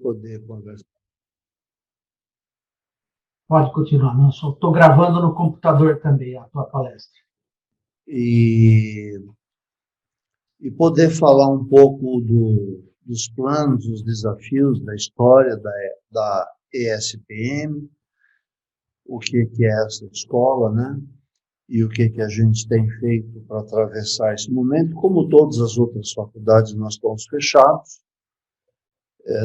poder conversar. Pode continuar, não, só estou gravando no computador também a tua palestra. E poder falar um pouco dos planos, dos desafios, da história da ESPM, o que é essa escola, né? E o que a gente tem feito para atravessar esse momento. Como todas as outras faculdades, nós estamos fechados.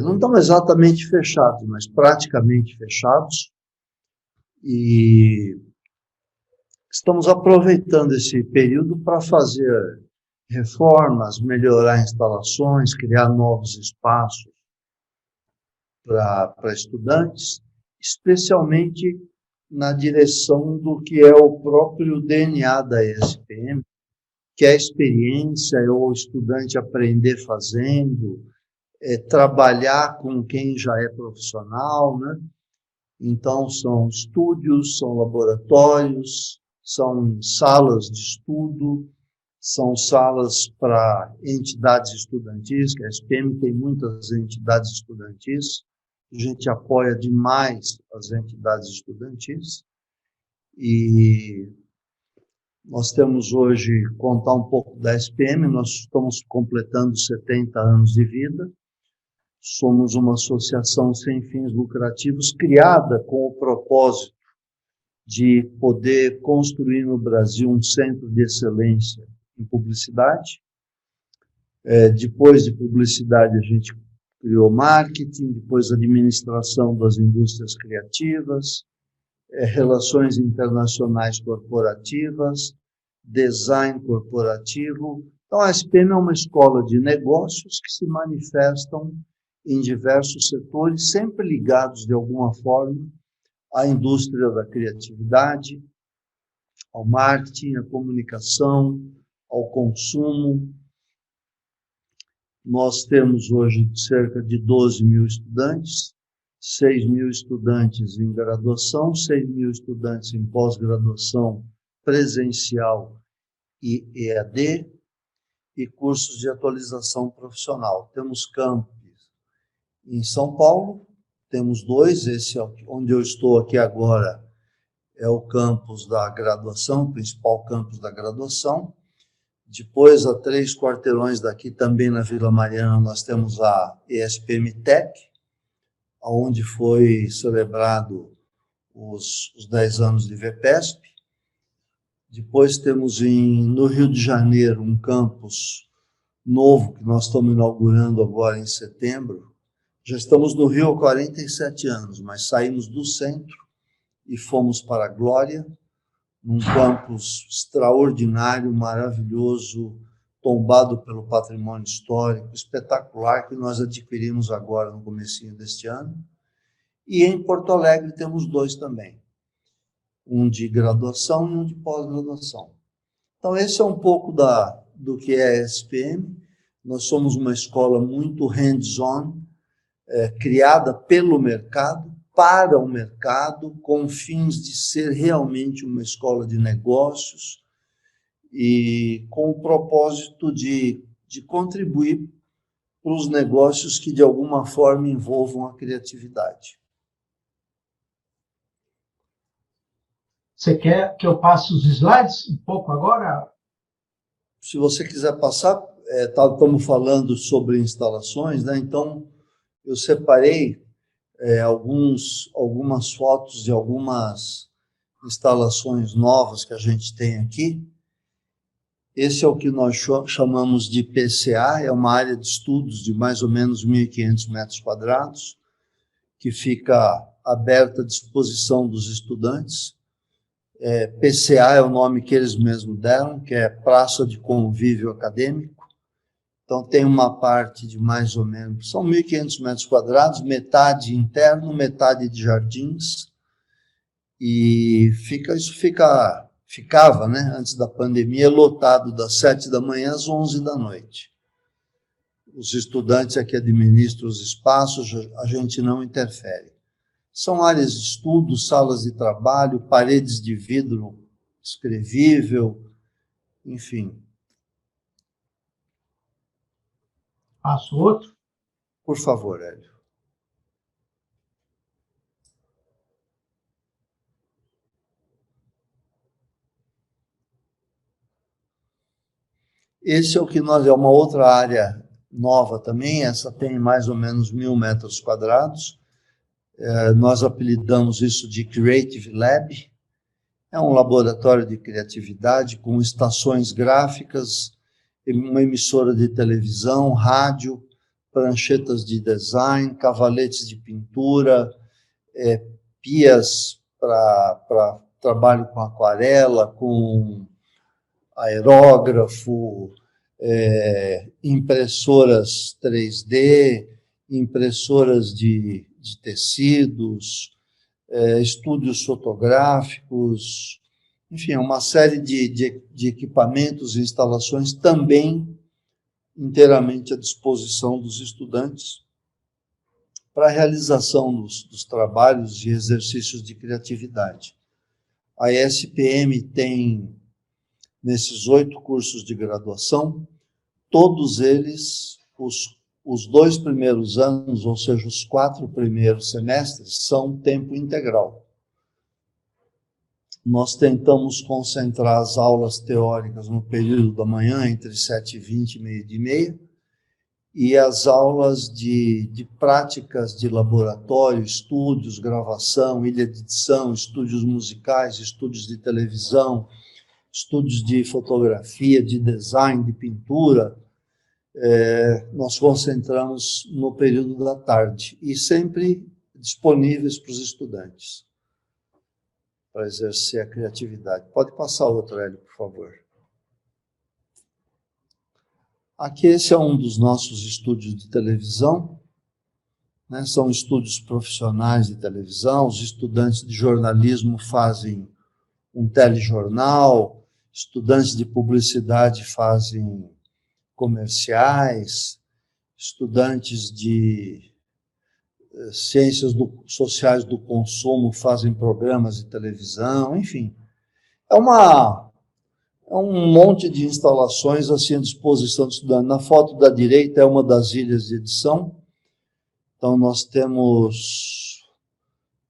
Não estamos exatamente fechados, mas praticamente fechados. E estamos aproveitando esse período para fazer reformas, melhorar instalações, criar novos espaços para estudantes, especialmente na direção do que é o próprio DNA da ESPM, que é a experiência, é o estudante aprender fazendo, trabalhar com quem já é profissional, né? Então, são estúdios, são laboratórios, são salas de estudo, são salas para entidades estudantis, que a SPM tem muitas entidades estudantis, a gente apoia demais as entidades estudantis, e nós temos hoje, contar um pouco da SPM, nós estamos completando 70 anos de vida, somos uma associação sem fins lucrativos criada com o propósito de poder construir no Brasil um centro de excelência em publicidade. Depois de publicidade, a gente criou marketing, depois administração das indústrias criativas, relações internacionais corporativas, design corporativo. Então, a SPM é uma escola de negócios que se manifestam em diversos setores, sempre ligados de alguma forma à indústria da criatividade, ao marketing, à comunicação, ao consumo. Nós temos hoje cerca de 12 mil estudantes, 6 mil estudantes em graduação, 6 mil estudantes em pós-graduação presencial e EAD, e cursos de atualização profissional. Temos campos em São Paulo, temos 2, esse é onde eu estou aqui agora, é o campus da graduação, o principal campus da graduação. Depois, a 3 quarteirões daqui, também na Vila Mariana, nós temos a ESPM Tech, onde foi celebrado os 10 anos de VPESP. Depois temos no Rio de Janeiro um campus novo, que nós estamos inaugurando agora em setembro. Já estamos no Rio há 47 anos, mas saímos do centro e fomos para a Glória, num campus extraordinário, maravilhoso, tombado pelo patrimônio histórico, espetacular, que nós adquirimos agora no comecinho deste ano. E em Porto Alegre temos 2 também, um de graduação e um de pós-graduação. Então, esse é um pouco do que é a SPM. Nós somos uma escola muito hands-on, criada pelo mercado, para o mercado, com fins de ser realmente uma escola de negócios e com o propósito de contribuir para os negócios que, de alguma forma, envolvam a criatividade. Você quer que eu passe os slides um pouco agora? Se você quiser passar, estamos falando sobre instalações, né? Então, eu separei algumas fotos de algumas instalações novas que a gente tem aqui. Esse é o que nós chamamos de PCA, é uma área de estudos de mais ou menos 1.500 metros quadrados, que fica aberta à disposição dos estudantes. PCA é o nome que eles mesmos deram, que é Praça de Convívio Acadêmico. Então, tem uma parte de mais ou menos, são 1.500 metros quadrados, metade interno, metade de jardins, e ficava, né, antes da pandemia, lotado das 7 da manhã às 11 da noite. Os estudantes é que administram os espaços, a gente não interfere. São áreas de estudo, salas de trabalho, paredes de vidro escrevível, enfim. Passo outro. Por favor, Hélio. Esse é o que nós, é uma outra área nova também, essa tem mais ou menos 1.000 metros quadrados. Nós apelidamos isso de Creative Lab. É um laboratório de criatividade com estações gráficas, uma emissora de televisão, rádio, pranchetas de design, cavaletes de pintura, pias para trabalho com aquarela, com aerógrafo, impressoras 3D, impressoras de tecidos, estúdios fotográficos, enfim, uma série de equipamentos e instalações também inteiramente à disposição dos estudantes para a realização dos trabalhos e exercícios de criatividade. A ESPM tem, nesses 8 cursos de graduação, todos eles, os 2 primeiros anos, ou seja, os 4 primeiros semestres, são tempo integral. Nós tentamos concentrar as aulas teóricas no período da manhã, entre 7h20 e 12h30, e as aulas de práticas de laboratório, estúdios, gravação, ilha de edição, estúdios musicais, estúdios de televisão, estúdios de fotografia, de design, de pintura, nós concentramos no período da tarde e sempre disponíveis para os estudantes para exercer a criatividade. Pode passar outro, Hélio, por favor. Aqui esse é um dos nossos estúdios de televisão, né? São estúdios profissionais de televisão, os estudantes de jornalismo fazem um telejornal, estudantes de publicidade fazem comerciais, estudantes de ciências sociais do consumo fazem programas de televisão, enfim. É um monte de instalações assim à disposição do estudante. Na foto da direita é uma das ilhas de edição. Então, nós temos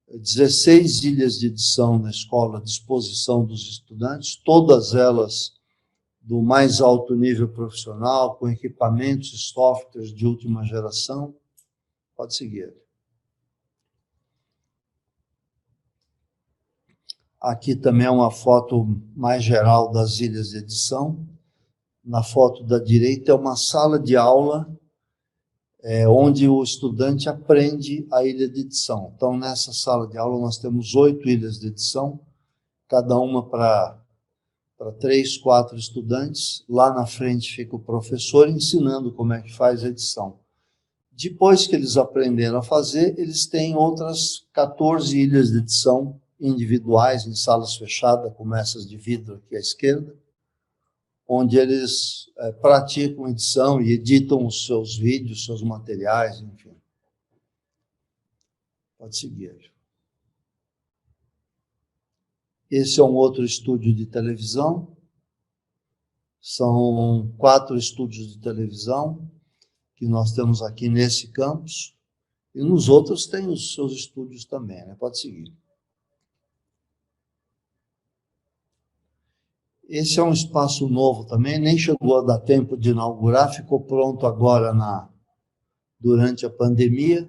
16 ilhas de edição na escola à disposição dos estudantes, todas elas do mais alto nível profissional, com equipamentos e softwares de última geração. Pode seguir. Aqui também é uma foto mais geral das ilhas de edição. Na foto da direita é uma sala de aula onde o estudante aprende a ilha de edição. Então, nessa sala de aula, nós temos 8 ilhas de edição, cada uma para 3, 4 estudantes. Lá na frente fica o professor ensinando como é que faz a edição. Depois que eles aprenderam a fazer, eles têm outras 14 ilhas de edição individuais, em salas fechadas, como essas de vidro aqui à esquerda, onde eles praticam edição e editam os seus vídeos, seus materiais, enfim. Pode seguir. Esse é um outro estúdio de televisão. São 4 estúdios de televisão que nós temos aqui nesse campus. E nos outros tem os seus estúdios também, né? Pode seguir. Esse é um espaço novo também, nem chegou a dar tempo de inaugurar, ficou pronto agora durante a pandemia.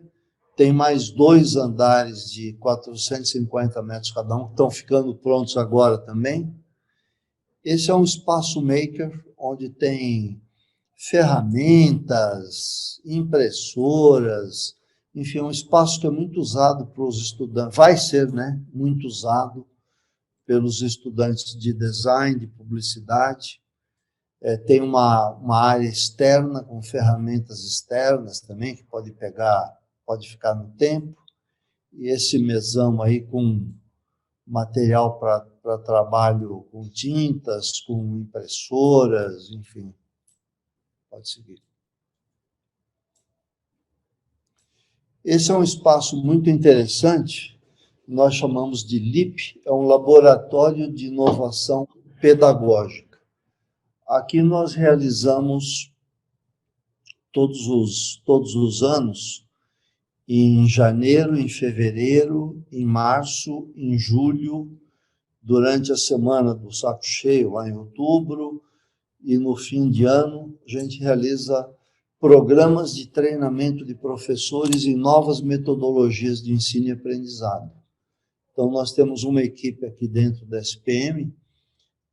Tem mais 2 andares de 450 metros cada um, que estão ficando prontos agora também. Esse é um espaço maker, onde tem ferramentas, impressoras, enfim, é um espaço que é muito usado para os estudantes, vai ser, né, muito usado pelos estudantes de design, de publicidade. Tem uma área externa, com ferramentas externas também, que pode ficar no tempo. E esse mesão aí com material para trabalho com tintas, com impressoras, enfim. Pode seguir. Esse é um espaço muito interessante, nós chamamos de LIP, é um laboratório de inovação pedagógica. Aqui nós realizamos todos os anos, em janeiro, em fevereiro, em março, em julho, durante a semana do saco cheio, lá em outubro, e no fim de ano a gente realiza programas de treinamento de professores e novas metodologias de ensino e aprendizado. Então, nós temos uma equipe aqui dentro da SPM,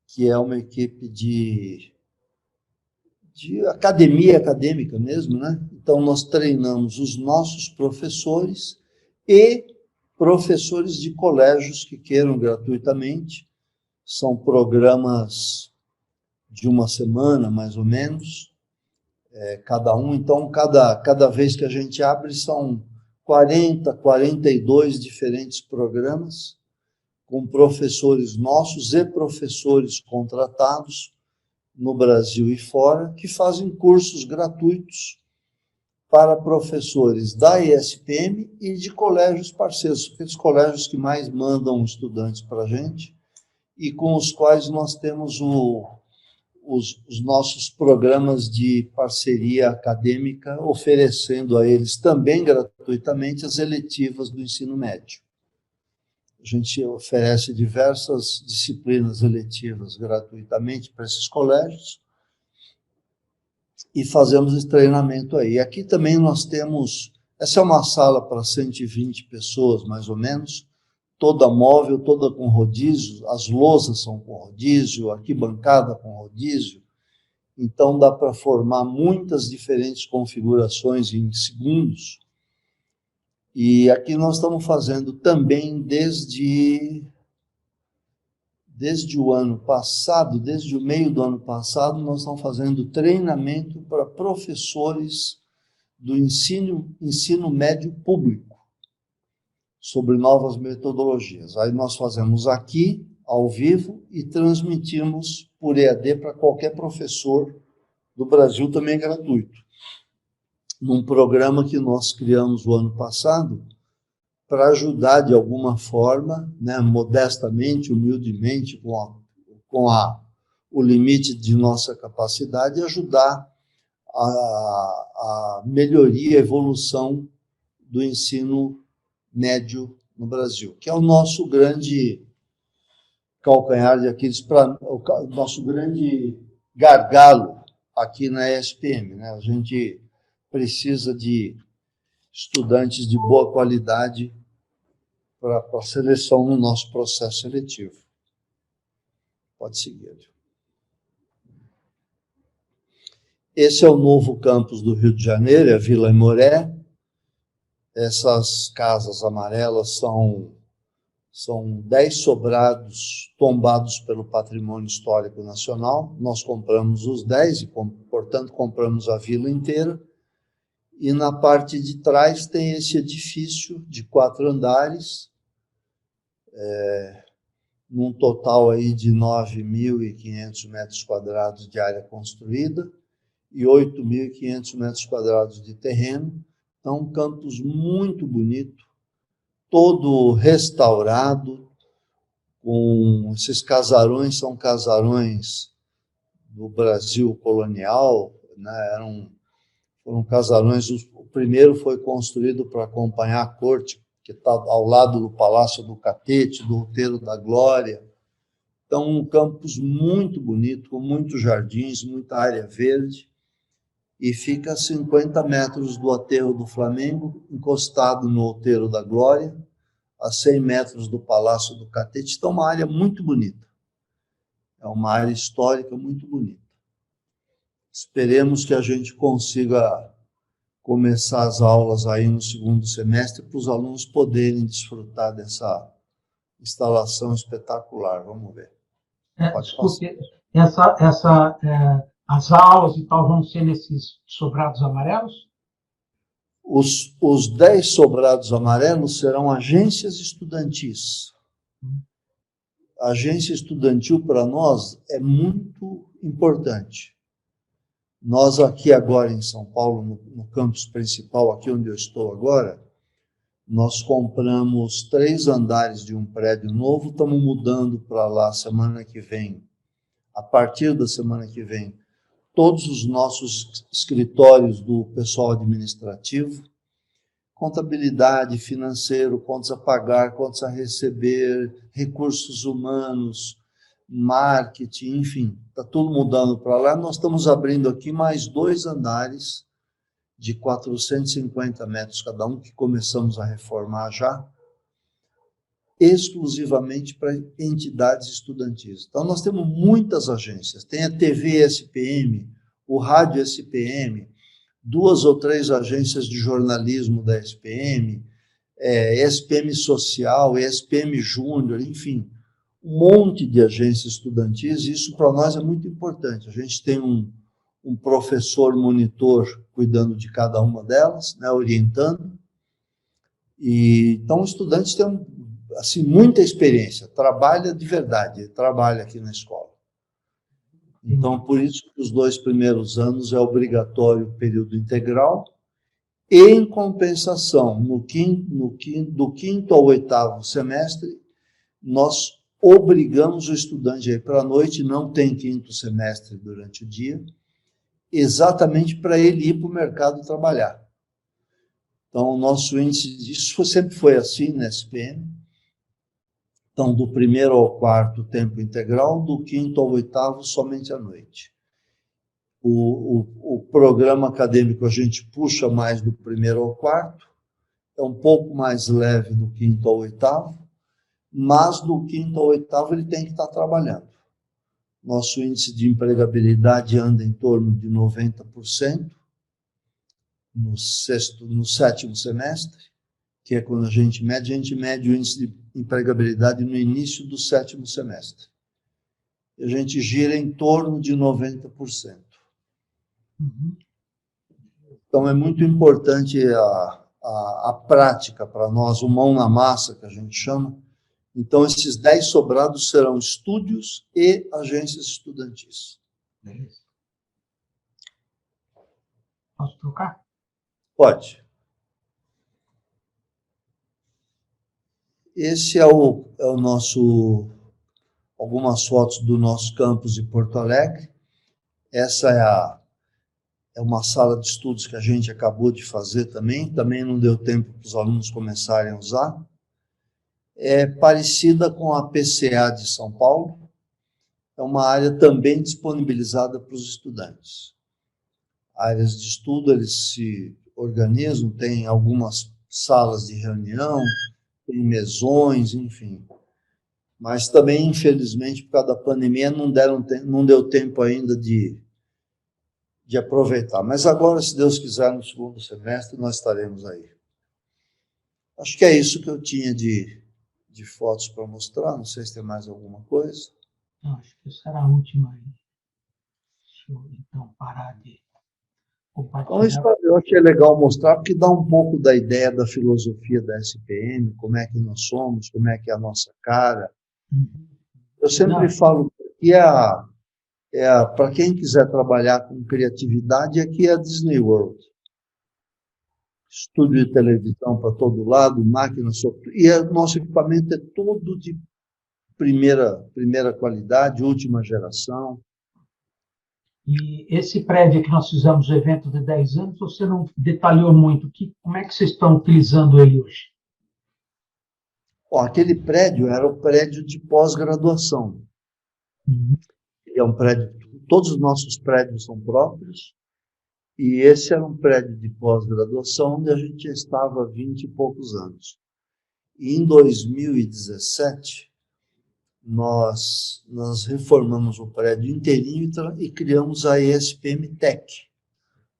que é uma equipe de acadêmica mesmo, né? Então, nós treinamos os nossos professores e professores de colégios que queiram gratuitamente. São programas de uma semana, mais ou menos, cada um. Então, cada vez que a gente abre, são 40, 42 diferentes programas, com professores nossos e professores contratados no Brasil e fora, que fazem cursos gratuitos para professores da ESPM e de colégios parceiros, aqueles colégios que mais mandam estudantes para a gente e com os quais nós temos os nossos programas de parceria acadêmica, oferecendo a eles também gratuitamente as eletivas do ensino médio. A gente oferece diversas disciplinas eletivas gratuitamente para esses colégios e fazemos esse treinamento aí. Aqui também nós temos, essa é uma sala para 120 pessoas, mais ou menos, toda móvel, toda com rodízio, as lousas são com rodízio, arquibancada com rodízio, então dá para formar muitas diferentes configurações em segundos. E aqui nós estamos fazendo também desde o ano passado, desde o meio do ano passado, nós estamos fazendo treinamento para professores do ensino médio público, sobre novas metodologias. Aí nós fazemos aqui, ao vivo, e transmitimos por EAD para qualquer professor do Brasil, também gratuito. Num programa que nós criamos o ano passado, para ajudar de alguma forma, né, modestamente, humildemente, com o limite de nossa capacidade, ajudar a melhoria, a evolução do ensino médio no Brasil, que é o nosso grande calcanhar de Aquiles, o nosso grande gargalo aqui na ESPM, né? A gente precisa de estudantes de boa qualidade para a seleção no nosso processo seletivo. Pode seguir. Esse é o novo campus do Rio de Janeiro, é a Vila Aimoré. Essas casas amarelas são 10 sobrados tombados pelo Patrimônio Histórico Nacional. Nós compramos os 10 e, portanto, compramos a vila inteira. E na parte de trás tem esse edifício de 4 andares, num total aí de 9.500 metros quadrados de área construída e 8.500 metros quadrados de terreno. Então, um campus muito bonito, todo restaurado, com esses casarões, são casarões do Brasil colonial, né? Foram casarões, o primeiro foi construído para acompanhar a corte, que está ao lado do Palácio do Catete, do Outeiro da Glória. Então, um campus muito bonito, com muitos jardins, muita área verde, e fica a 50 metros do aterro do Flamengo, encostado no Outeiro da Glória, a 100 metros do Palácio do Catete. Então, uma área muito bonita. É uma área histórica muito bonita. Esperemos que a gente consiga começar as aulas aí no segundo semestre para os alunos poderem desfrutar dessa instalação espetacular. Vamos ver. Desculpe, as aulas e tal vão ser nesses sobrados amarelos? Os 10 sobrados amarelos serão agências estudantis. A agência estudantil, para nós, é muito importante. Nós aqui agora em São Paulo, no campus principal, aqui onde eu estou agora, nós compramos 3 andares de um prédio novo, estamos mudando para lá semana que vem, a partir da semana que vem, todos os nossos escritórios do pessoal administrativo, contabilidade, financeiro, contas a pagar, contas a receber, recursos humanos, marketing, enfim, está tudo mudando para lá. Nós estamos abrindo aqui mais 2 andares de 450 metros cada um, que começamos a reformar já, exclusivamente para entidades estudantis. Então, nós temos muitas agências. Tem a TV SPM, o Rádio SPM, 2 ou 3 agências de jornalismo da SPM, SPM Social, SPM Júnior, enfim, um monte de agências estudantis. Isso para nós é muito importante. A gente tem um professor monitor cuidando de cada uma delas, né, orientando. E então, os estudantes têm assim, muita experiência, trabalha de verdade, trabalha aqui na escola. Então, por isso que os 2 primeiros anos é obrigatório o período integral, e, em compensação, do 5º ao 8º semestre, nós obrigamos o estudante a ir para a noite, não tem 5º semestre durante o dia, exatamente para ele ir para o mercado trabalhar. Então, o nosso índice, isso sempre foi assim na SPM. Então, do 1º ao 4º, tempo integral, do 5º ao 8º, somente à noite. O programa acadêmico a gente puxa mais do 1º ao 4º, é um pouco mais leve do 5º ao 8º, mas do 5º ao 8º ele tem que estar trabalhando. Nosso índice de empregabilidade anda em torno de 90% no 7º semestre, que é quando a gente mede o índice de empregabilidade no início do 7º semestre. E a gente gira em torno de 90%. Então, é muito importante a prática para nós, o mão na massa, que a gente chama. Então, esses 10 sobrados serão estúdios e agências estudantis. Posso trocar? Pode. Esse é o nosso, algumas fotos do nosso campus de Porto Alegre. Essa é uma sala de estudos que a gente acabou de fazer também não deu tempo para os alunos começarem a usar. É parecida com a PCA de São Paulo, é uma área também disponibilizada para os estudantes. Áreas de estudo, eles se organizam, tem algumas salas de reunião, tem mesões, enfim. Mas também, infelizmente, por causa da pandemia, não deu tempo ainda de aproveitar. Mas agora, se Deus quiser, no 2º semestre, nós estaremos aí. Acho que é isso que eu tinha de fotos para mostrar. Não sei se tem mais alguma coisa. Não, acho que essa era a última aí. Deixa eu, então, parar de compartilhar. Então, eu achei legal mostrar, porque dá um pouco da ideia da filosofia da SPM, como é que nós somos, como é que é a nossa cara. Eu sempre falo que para quem quiser trabalhar com criatividade, aqui é a Disney World. Estúdio de televisão para todo lado, máquina, software, e o nosso equipamento é todo de primeira qualidade, última geração. E esse prédio que nós fizemos o evento de 10 anos, você não detalhou muito. Como é que vocês estão utilizando ele hoje? Aquele prédio era o prédio de pós-graduação. É um prédio, todos os nossos prédios são próprios, e esse era um prédio de pós-graduação onde a gente já estava há 20 e poucos anos. E em 2017, nós reformamos o prédio inteirinho e criamos a ESPM Tech,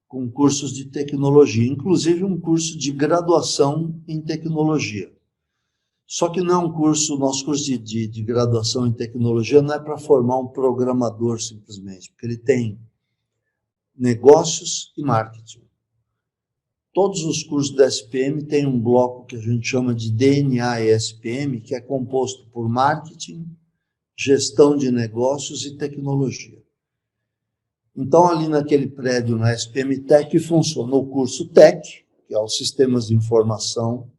com cursos de tecnologia, inclusive um curso de graduação em tecnologia. Só que não é um curso, nosso curso de graduação em tecnologia não é para formar um programador simplesmente, porque ele tem negócios e marketing. Todos os cursos da SPM têm um bloco que a gente chama de DNA ESPM, que é composto por marketing, gestão de negócios e tecnologia. Então, ali naquele prédio, na SPM Tech, funciona o curso Tech, que é os sistemas de informação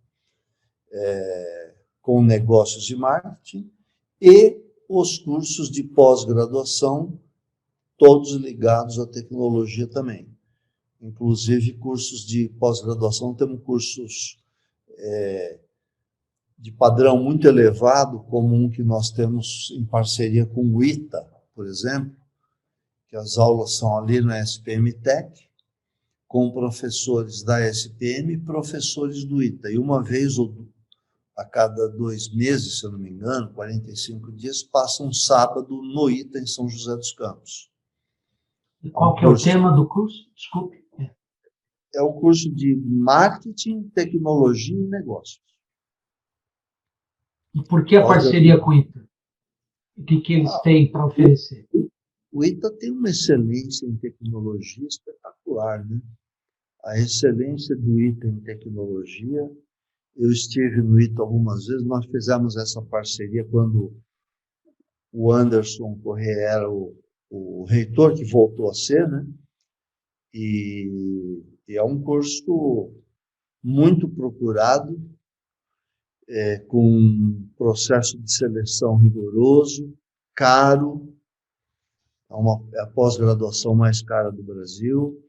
com negócios e marketing, e os cursos de pós-graduação, todos ligados à tecnologia também. Inclusive, cursos de pós-graduação, temos cursos de padrão muito elevado, como um que nós temos em parceria com o ITA, por exemplo, que as aulas são ali na SPM Tech, com professores da SPM e professores do ITA. E uma vez a cada 2 meses, se eu não me engano, 45 dias, passa um sábado no ITA, em São José dos Campos. E qual que é o tema do curso? Desculpe. É o curso de Marketing, Tecnologia e Negócios. E por que a parceria com o ITA? O que eles têm para oferecer? O ITA tem uma excelência em tecnologia espetacular, né? A excelência do ITA em tecnologia, eu estive no ITA algumas vezes, nós fizemos essa parceria quando o Anderson Corrêa era o reitor, que voltou a ser, né? E é um curso muito procurado, com um processo de seleção rigoroso, caro, é a pós-graduação mais cara do Brasil,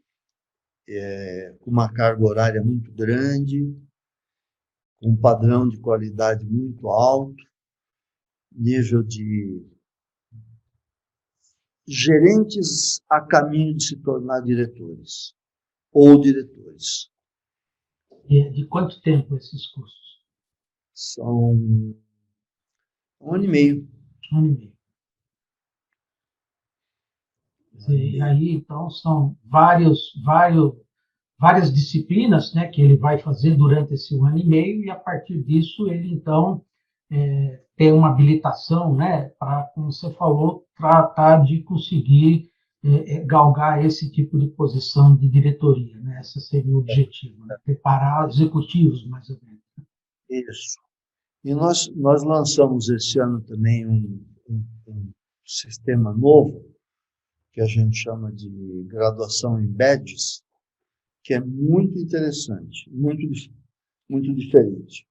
com uma carga horária muito grande, com um padrão de qualidade muito alto, nível de gerentes a caminho de se tornar diretores, ou diretores. De quanto tempo esses cursos? São 1 ano e meio. 1 ano e meio. E aí, então, são várias disciplinas, né, que ele vai fazer durante esse 1 ano e meio, e a partir disso ele, então, tem uma habilitação, né, para, como você falou, tratar de conseguir galgar esse tipo de posição de diretoria, né? Esse seria o objetivo, né? Preparar executivos, mais ou menos. Isso. E nós lançamos esse ano também um sistema novo, que a gente chama de graduação em badges, que é muito interessante, muito diferente.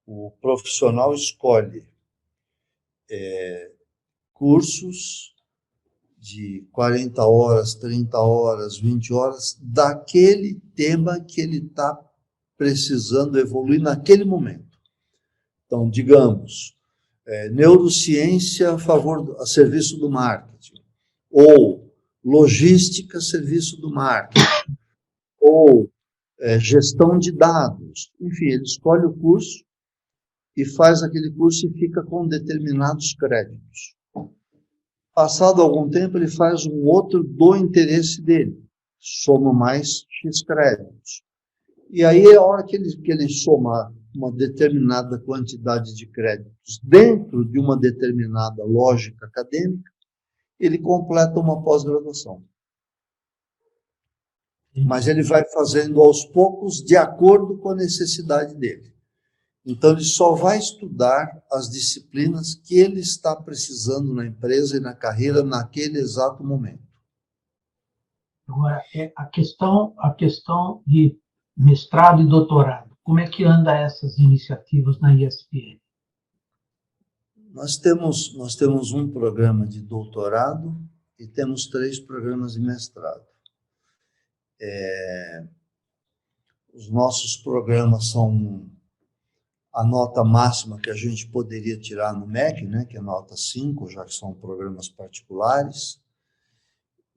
O profissional escolhe cursos de 40 horas, 30 horas, 20 horas, daquele tema que ele está precisando evoluir naquele momento. Então, digamos, neurociência a serviço do marketing, ou logística a serviço do marketing, ou gestão de dados. Enfim, ele escolhe o curso e faz aquele curso e fica com determinados créditos. Passado algum tempo, ele faz um outro do interesse dele, soma mais X créditos. E aí, a hora que ele somar uma determinada quantidade de créditos dentro de uma determinada lógica acadêmica, ele completa uma pós-graduação. Mas ele vai fazendo aos poucos de acordo com a necessidade dele. Então, ele só vai estudar as disciplinas que ele está precisando na empresa e na carreira naquele exato momento. Agora, a questão de mestrado e doutorado, como é que anda essas iniciativas na ESPM? Nós temos um programa de doutorado e temos 3 programas de mestrado. Os nossos programas são a nota máxima que a gente poderia tirar no MEC, né, que é nota 5, já que são programas particulares.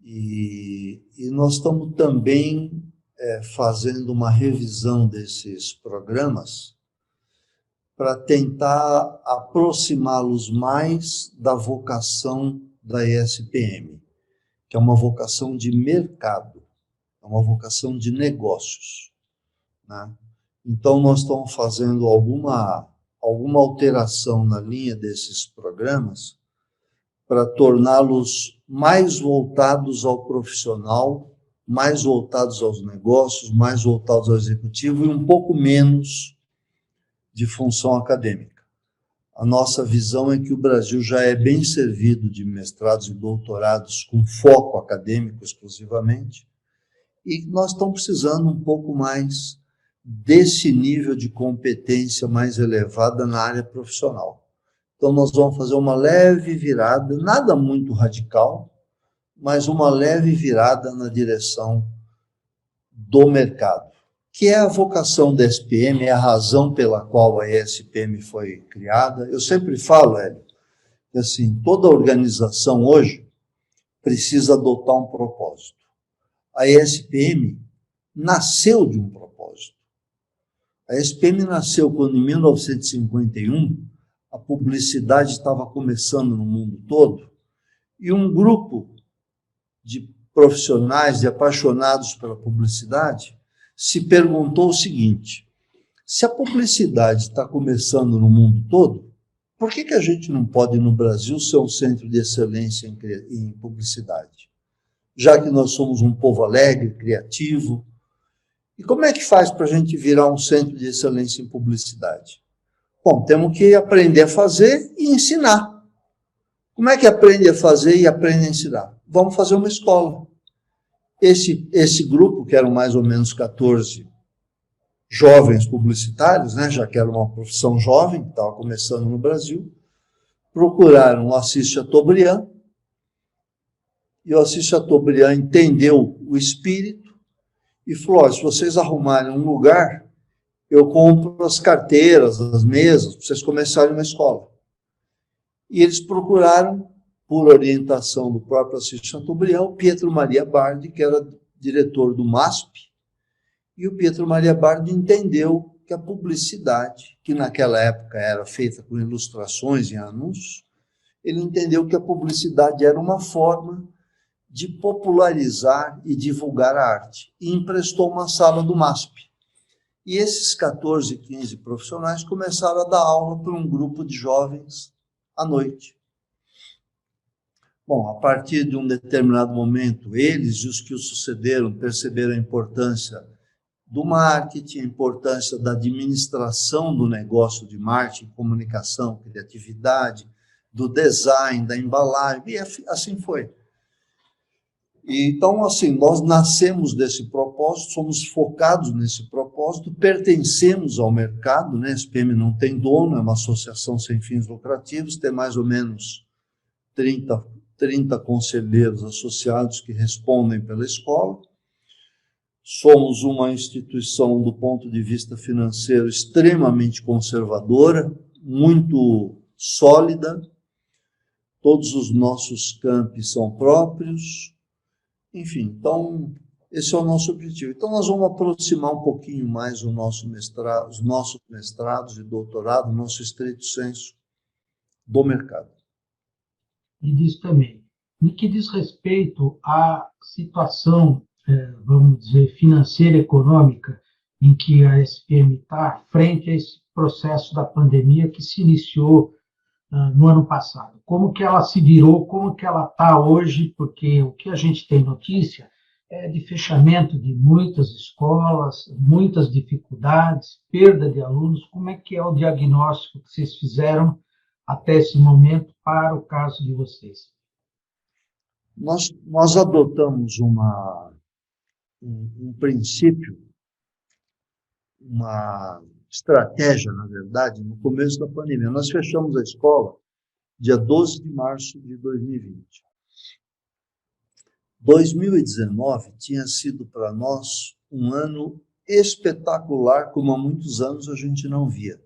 E nós estamos também fazendo uma revisão desses programas para tentar aproximá-los mais da vocação da ESPM, que é uma vocação de mercado, é uma vocação de negócios, né? Então, nós estamos fazendo alguma alteração na linha desses programas para torná-los mais voltados ao profissional, mais voltados aos negócios, mais voltados ao executivo e um pouco menos de função acadêmica. A nossa visão é que o Brasil já é bem servido de mestrados e doutorados com foco acadêmico exclusivamente, e nós estamos precisando um pouco mais desse nível de competência mais elevada na área profissional. Então, nós vamos fazer uma leve virada, nada muito radical, mas uma leve virada na direção do mercado. que é a vocação da SPM, é a razão pela qual a SPM foi criada. Eu sempre falo, Hélio, que assim, toda organização hoje precisa adotar um propósito. A SPM nasceu de um propósito. A SPM nasceu quando, em 1951, a publicidade estava começando no mundo todo, e um grupo de profissionais, de apaixonados pela publicidade, se perguntou o seguinte: se a publicidade está começando no mundo todo, por que a gente não pode, no Brasil, ser um centro de excelência em publicidade? Já que nós somos um povo alegre, criativo. E como é que faz para a gente virar um centro de excelência em publicidade? Bom, temos que aprender a fazer e ensinar. Como é que aprende a fazer e aprende a ensinar? Vamos fazer uma escola. Esse grupo, que eram mais ou menos 14 jovens publicitários, né, já que era uma profissão jovem, que estava começando no Brasil, procuraram o Assis Chateaubriand, e o Assis Chateaubriand entendeu o espírito e falou: se vocês arrumarem um lugar, eu compro as carteiras, as mesas, para vocês começarem uma escola. E eles procuraram, por orientação do próprio Assis Chateaubriand, o Pietro Maria Bardi, que era diretor do MASP, e o Pietro Maria Bardi entendeu que a publicidade, que naquela época era feita com ilustrações e anúncios, ele entendeu que a publicidade era uma forma de popularizar e divulgar a arte, e emprestou uma sala do MASP. E esses 14, 15 profissionais começaram a dar aula para um grupo de jovens à noite. Bom, a partir de um determinado momento, eles e os que os sucederam perceberam a importância do marketing, a importância da administração do negócio de marketing, comunicação, criatividade, do design, da embalagem, e assim foi. Então, assim, nós nascemos desse propósito, somos focados nesse propósito, pertencemos ao mercado, né? A SPM não tem dono, é uma associação sem fins lucrativos, tem mais ou menos 30 conselheiros associados que respondem pela escola. Somos uma instituição, do ponto de vista financeiro, extremamente conservadora, muito sólida. Todos os nossos campi são próprios. Enfim, então, esse é o nosso objetivo. Então, nós vamos aproximar um pouquinho mais os nossos mestrados e doutorado, o nosso estrito senso do mercado. E disso também. No que diz respeito à situação, vamos dizer, financeira e econômica, em que a SPM está frente a esse processo da pandemia que se iniciou no ano passado. Como que ela se virou, como que ela está hoje, porque o que a gente tem notícia é de fechamento de muitas escolas, muitas dificuldades, perda de alunos. Como é que é o diagnóstico que vocês fizeram até esse momento para o caso de vocês? Nós adotamos um princípio, uma estratégia, na verdade, no começo da pandemia. Nós fechamos a escola dia 12 de março de 2020. 2019 tinha sido para nós um ano espetacular, como há muitos anos a gente não via.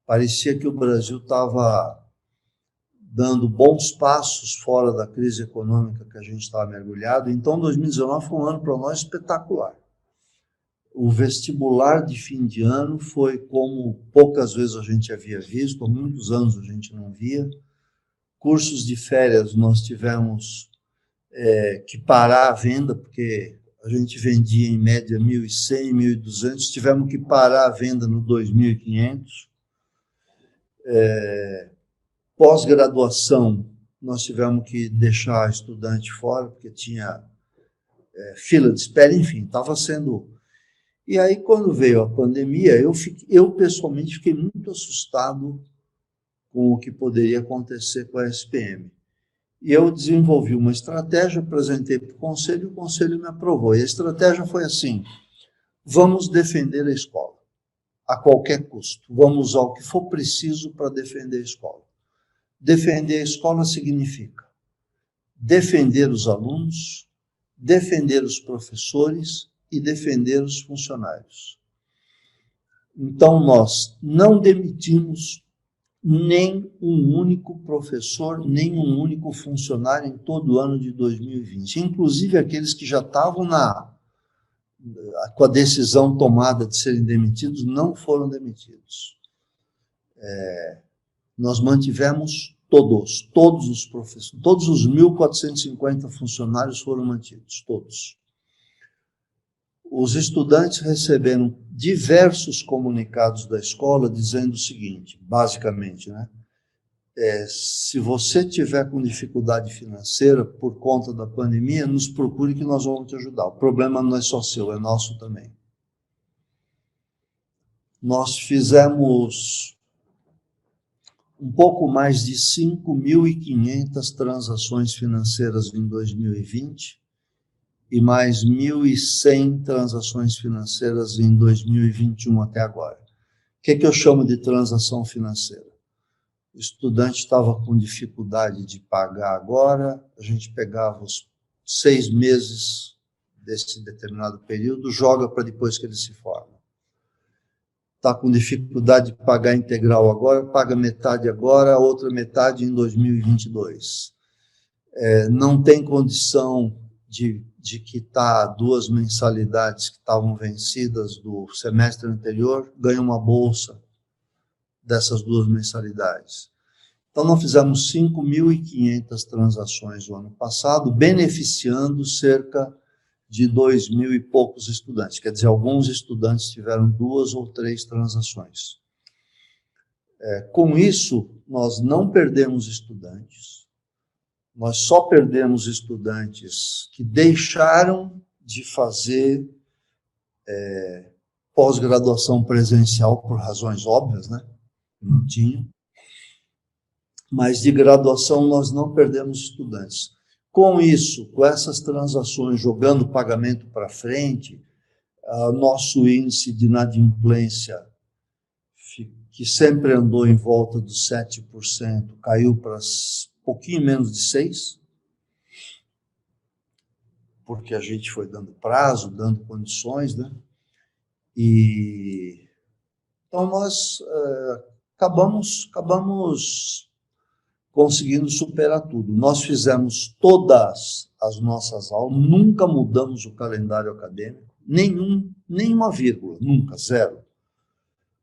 Parecia que o Brasil estava dando bons passos fora da crise econômica que a gente estava mergulhado. Então, 2019 foi um ano para nós espetacular. O vestibular de fim de ano foi como poucas vezes a gente havia visto, há muitos anos a gente não via. Cursos de férias nós tivemos que parar a venda, porque a gente vendia em média 1.100, 1.200, tivemos que parar a venda no 2.500. Pós-graduação, nós tivemos que deixar estudante fora, porque tinha fila de espera, enfim, estava sendo... E aí, quando veio a pandemia, eu pessoalmente fiquei muito assustado com o que poderia acontecer com a SPM. E eu desenvolvi uma estratégia, apresentei para o conselho me aprovou. E a estratégia foi assim: vamos defender a escola, a qualquer custo. Vamos usar o que for preciso para defender a escola. Defender a escola significa defender os alunos, defender os professores e defender os funcionários. Então, nós não demitimos nem um único professor, nem um único funcionário em todo o ano de 2020. Inclusive, aqueles que já estavam com a decisão tomada de serem demitidos, não foram demitidos. Nós mantivemos todos os professores, todos os 1.450 funcionários foram mantidos, todos. Os estudantes receberam diversos comunicados da escola dizendo o seguinte, basicamente, né? Se você tiver com dificuldade financeira por conta da pandemia, nos procure que nós vamos te ajudar. O problema não é só seu, é nosso também. Nós fizemos um pouco mais de 5.500 transações financeiras em 2020 e mais 1.100 transações financeiras em 2021 até agora. O que eu chamo de transação financeira? O estudante estava com dificuldade de pagar agora, a gente pegava os 6 meses desse determinado período, joga para depois que ele se forma. Está com dificuldade de pagar integral agora, paga metade agora, a outra metade em 2022. Não tem condição de quitar 2 mensalidades que estavam vencidas do semestre anterior, ganha uma bolsa dessas 2 mensalidades. Então, nós fizemos 5.500 transações no ano passado, beneficiando cerca de 2.000 e poucos estudantes. Quer dizer, alguns estudantes tiveram 2 ou 3 transações. Com isso, nós não perdemos estudantes, nós só perdemos estudantes que deixaram de fazer pós-graduação presencial por razões óbvias, né? Não tinham. Mas de graduação nós não perdemos estudantes. Com isso, com essas transações, jogando o pagamento para frente, nosso índice de inadimplência, que sempre andou em volta dos 7%, caiu para pouquinho menos de 6%, porque a gente foi dando prazo, dando condições, né? Então, nós acabamos conseguindo superar tudo. Nós fizemos todas as nossas aulas, nunca mudamos o calendário acadêmico, nenhuma vírgula, nunca, 0.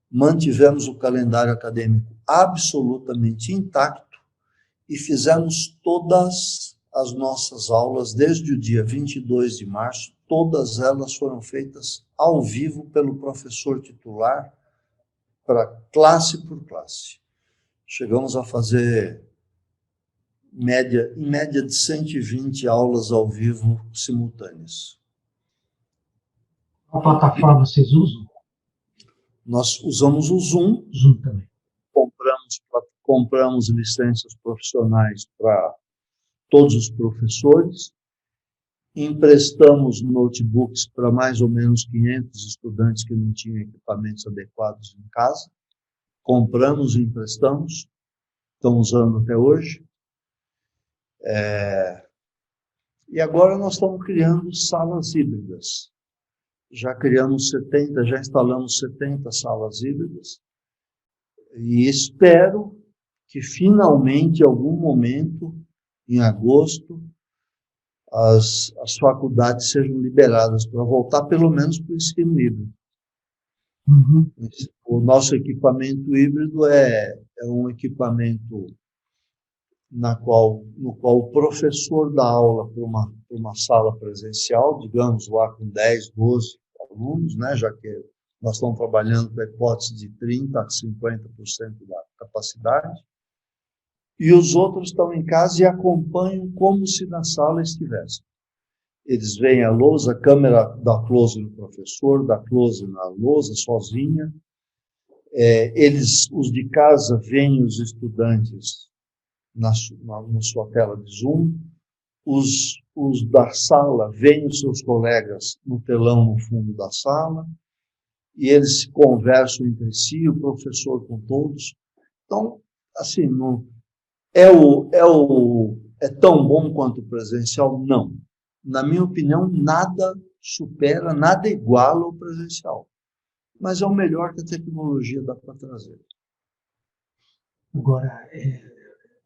Mantivemos o calendário acadêmico absolutamente intacto e fizemos todas as nossas aulas desde o dia 22 de março, todas elas foram feitas ao vivo pelo professor titular, para classe por classe. Chegamos a fazer em média de 120 aulas ao vivo simultâneas. Qual plataforma vocês usam? Nós usamos o Zoom. Zoom também. Compramos licenças profissionais para todos os professores, emprestamos notebooks para mais ou menos 500 estudantes que não tinham equipamentos adequados em casa, compramos e emprestamos, estão usando até hoje. E agora nós estamos criando salas híbridas. Já instalamos 70 salas híbridas e espero que finalmente, em algum momento, em agosto, as faculdades sejam liberadas para voltar pelo menos para o ensino híbrido. Uhum. O nosso equipamento híbrido é um equipamento no qual o professor dá aula para uma sala presencial, digamos lá com 10, 12 alunos, né, já que nós estamos trabalhando com a hipótese de 30% a 50% da capacidade, e os outros estão em casa e acompanham como se na sala estivessem. Eles veem a lousa, a câmera dá close no professor, dá close na lousa sozinha, os de casa veem os estudantes na sua tela de Zoom, os da sala veem os seus colegas no telão no fundo da sala, e eles se conversam entre si, o professor com todos. Então, assim, não é tão bom quanto o presencial? Não. na minha opinião, nada supera, nada iguala o presencial. Mas é o melhor que a tecnologia dá para trazer. Agora,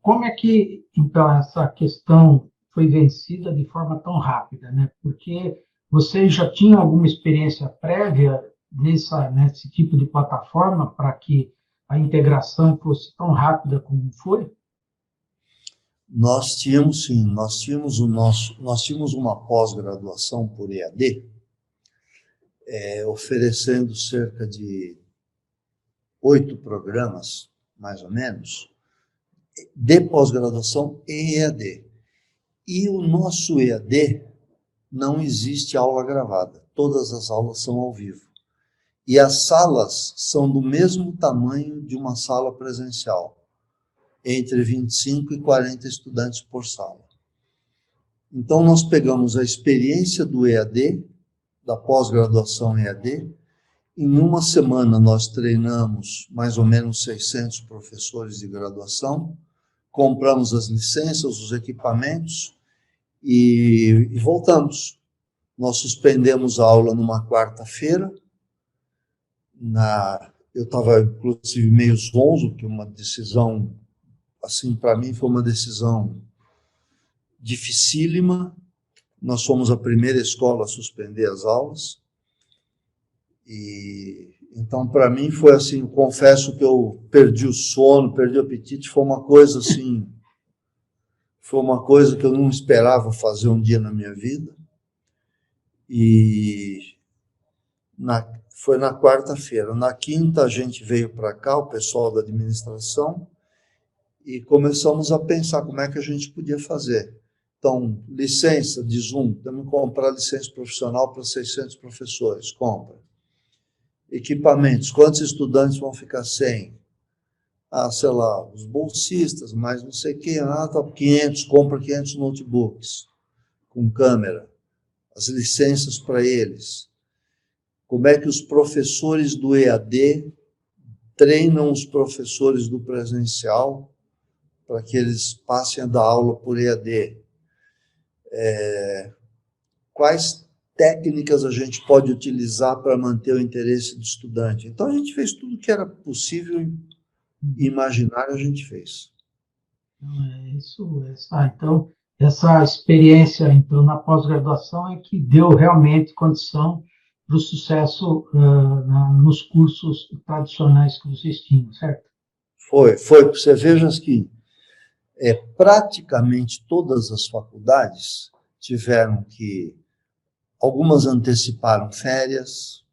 como é que, então, essa questão foi vencida de forma tão rápida, né? Porque vocês já tinham alguma experiência prévia nesse tipo de plataforma para que a integração fosse tão rápida como foi? Nós tínhamos, sim, nós tínhamos uma pós-graduação por EAD, oferecendo cerca de 8 programas, mais ou menos, de pós-graduação em EAD. E o nosso EAD não existe aula gravada, todas as aulas são ao vivo. E as salas são do mesmo tamanho de uma sala presencial, entre 25 e 40 estudantes por sala. Então, nós pegamos a experiência do EAD, da pós-graduação EAD. Em uma semana, nós treinamos mais ou menos 600 professores de graduação, compramos as licenças, os equipamentos e voltamos. Nós suspendemos a aula numa quarta-feira. Eu estava, inclusive, meio zonzo, que uma decisão, assim, para mim, foi uma decisão dificílima. Nós fomos a primeira escola a suspender as aulas. E então, para mim, foi assim, confesso que eu perdi o sono, perdi o apetite, foi uma coisa assim, foi uma coisa que eu não esperava fazer um dia na minha vida. E foi na quarta-feira. Na quinta, a gente veio para cá, o pessoal da administração, e começamos a pensar como é que a gente podia fazer. Então, licença de Zoom, temos que comprar licença profissional para 600 professores, compra. Equipamentos, quantos estudantes vão ficar sem? Sei lá, os bolsistas, mas não sei quem, tá, 500, compra 500 notebooks com câmera, as licenças para eles. Como é que os professores do EAD treinam os professores do presencial para que eles passem a dar aula por EAD? Quais técnicas a gente pode utilizar para manter o interesse do estudante? Então, a gente fez tudo que era possível e imaginário, a gente fez. Então, essa experiência então, na pós-graduação é que deu realmente condição para o sucesso nos cursos tradicionais que vocês tinham, certo? Foi. Você veja que praticamente todas as faculdades tiveram que... Algumas anteciparam férias,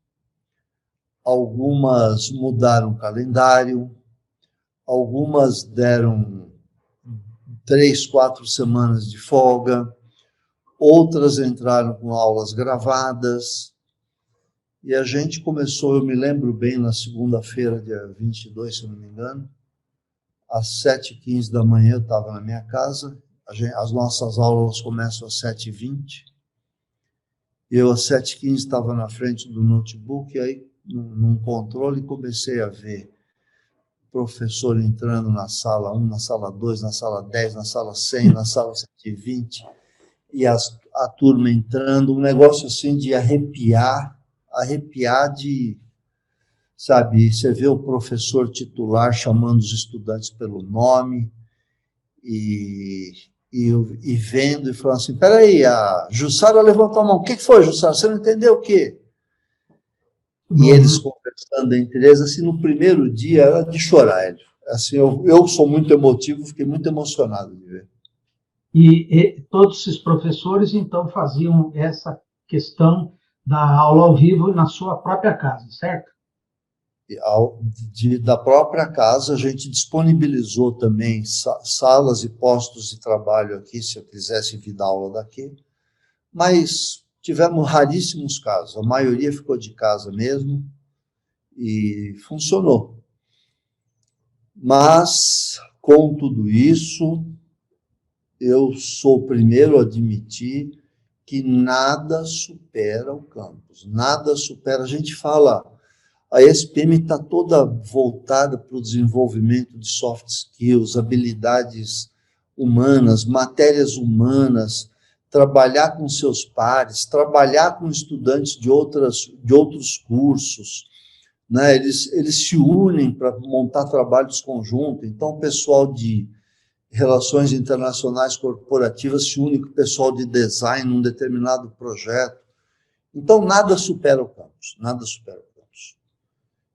algumas mudaram o calendário, algumas deram 3, 4 semanas de folga, outras entraram com aulas gravadas, e a gente começou, eu me lembro bem, na segunda-feira, dia 22, se não me engano, às 7h15 da manhã eu estava na minha casa, as nossas aulas começam às 7h20, eu às 7h15 estava na frente do notebook, e aí, num controle, comecei a ver professor entrando na sala 1, na sala 2, na sala 10, na sala 100, na sala 120, e a turma entrando, um negócio assim de arrepiar de, sabe, você vê o professor titular chamando os estudantes pelo nome, e vendo, e falando assim, peraí, a Jussara levantou a mão, o que foi, Jussara, você não entendeu o quê? E eles conversando entre eles, assim, no primeiro dia era de chorar. Assim, eu sou muito emotivo, fiquei muito emocionado de ver. E todos esses professores, então, faziam essa questão da aula ao vivo na sua própria casa, certo? Da própria casa, a gente disponibilizou também salas e postos de trabalho aqui, se eu quisesse vir dar aula daqui, mas tivemos raríssimos casos, a maioria ficou de casa mesmo e funcionou. Mas, com tudo isso, eu sou o primeiro a admitir que nada supera o campus, nada supera. A gente fala, a SPM está toda voltada para o desenvolvimento de soft skills, habilidades humanas, matérias humanas, trabalhar com seus pares, trabalhar com estudantes de outros cursos, né? Eles se unem para montar trabalhos conjuntos. Então, o pessoal de relações internacionais corporativas se une com o pessoal de design num determinado projeto. Então, nada supera o campus, nada supera o campus.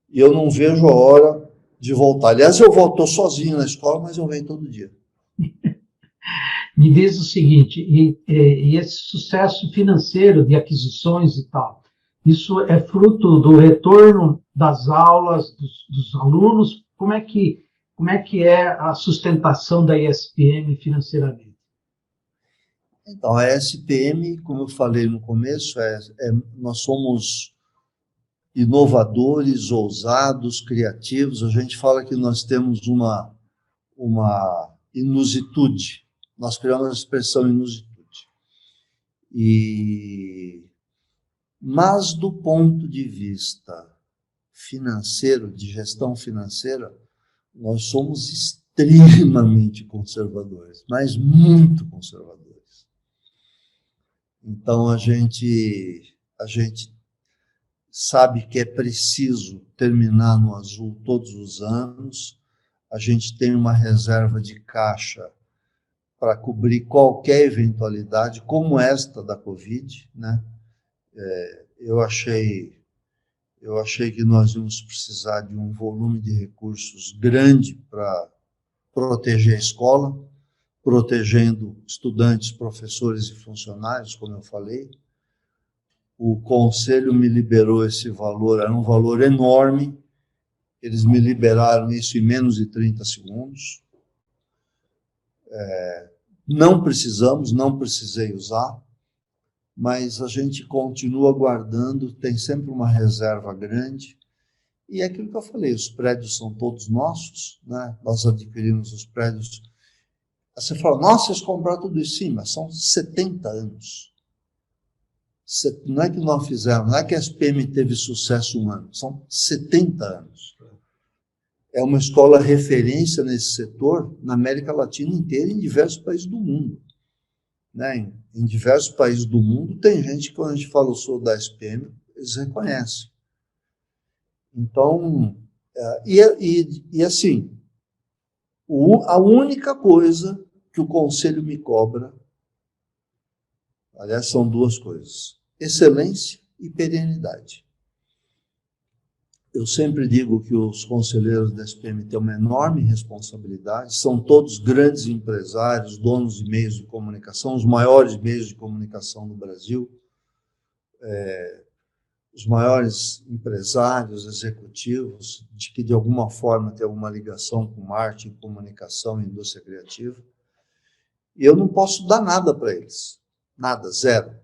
E eu não vejo a hora de voltar. Aliás, eu volto sozinho na escola, mas eu venho todo dia. Me diz o seguinte, e esse sucesso financeiro de aquisições e tal, isso é fruto do retorno das aulas, dos alunos? Como é que é a sustentação da ESPM financeiramente? Então, a ESPM, como eu falei no começo, nós somos inovadores, ousados, criativos. A gente fala que nós temos uma inusitude. Nós criamos a expressão inusitude. Mas, do ponto de vista financeiro, de gestão financeira, nós somos extremamente conservadores, mas muito conservadores. Então, a gente sabe que é preciso terminar no azul todos os anos, a gente tem uma reserva de caixa para cobrir qualquer eventualidade, como esta da Covid, né? Eu achei que nós íamos precisar de um volume de recursos grande para proteger a escola, protegendo estudantes, professores e funcionários, como eu falei. O conselho me liberou esse valor, era um valor enorme, eles me liberaram isso em menos de 30 segundos. Não precisei usar, mas a gente continua guardando, tem sempre uma reserva grande. E é aquilo que eu falei, os prédios são todos nossos, né? Nós adquirimos os prédios. Você fala, nossa, vocês compraram tudo isso, sim, mas são 70 anos. Não é que nós fizemos, não é que a SPM teve sucesso um ano, são 70 anos. É uma escola referência nesse setor na América Latina inteira e em diversos países do mundo. Né? Em diversos países do mundo tem gente que, quando a gente fala eu sou da SPM, eles reconhecem. Então, assim, a única coisa que o conselho me cobra, aliás, são duas coisas: excelência e perenidade. Eu sempre digo que os conselheiros da SPM têm uma enorme responsabilidade, são todos grandes empresários, donos de meios de comunicação, os maiores meios de comunicação do Brasil, os maiores empresários, executivos, de que de alguma forma têm alguma ligação com marketing, comunicação e indústria criativa. E eu não posso dar nada para eles, nada, zero.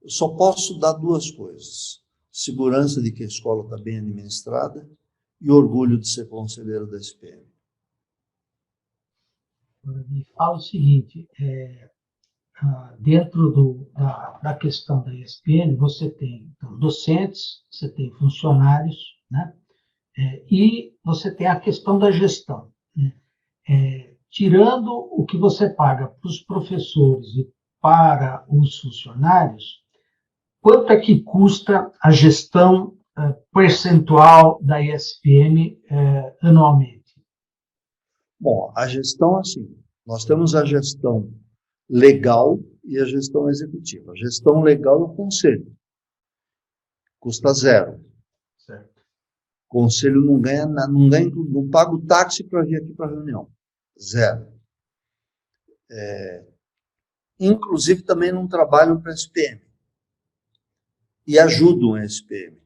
Eu só posso dar duas coisas: segurança de que a escola está bem administrada e orgulho de ser conselheiro da SPM. Me fala o seguinte, dentro da questão da ESPM, você tem então, docentes, você tem funcionários, né? E você tem a questão da gestão. Né? Tirando o que você paga para os professores e para os funcionários, quanto é que custa a gestão percentual da ESPM anualmente? Bom, a gestão, assim, nós temos a gestão legal e a gestão executiva. A gestão legal é o conselho. Custa zero. Certo. O conselho não paga o táxi para vir aqui para a reunião. Zero. Inclusive, também não trabalham para a SPM. E ajudam a SPM.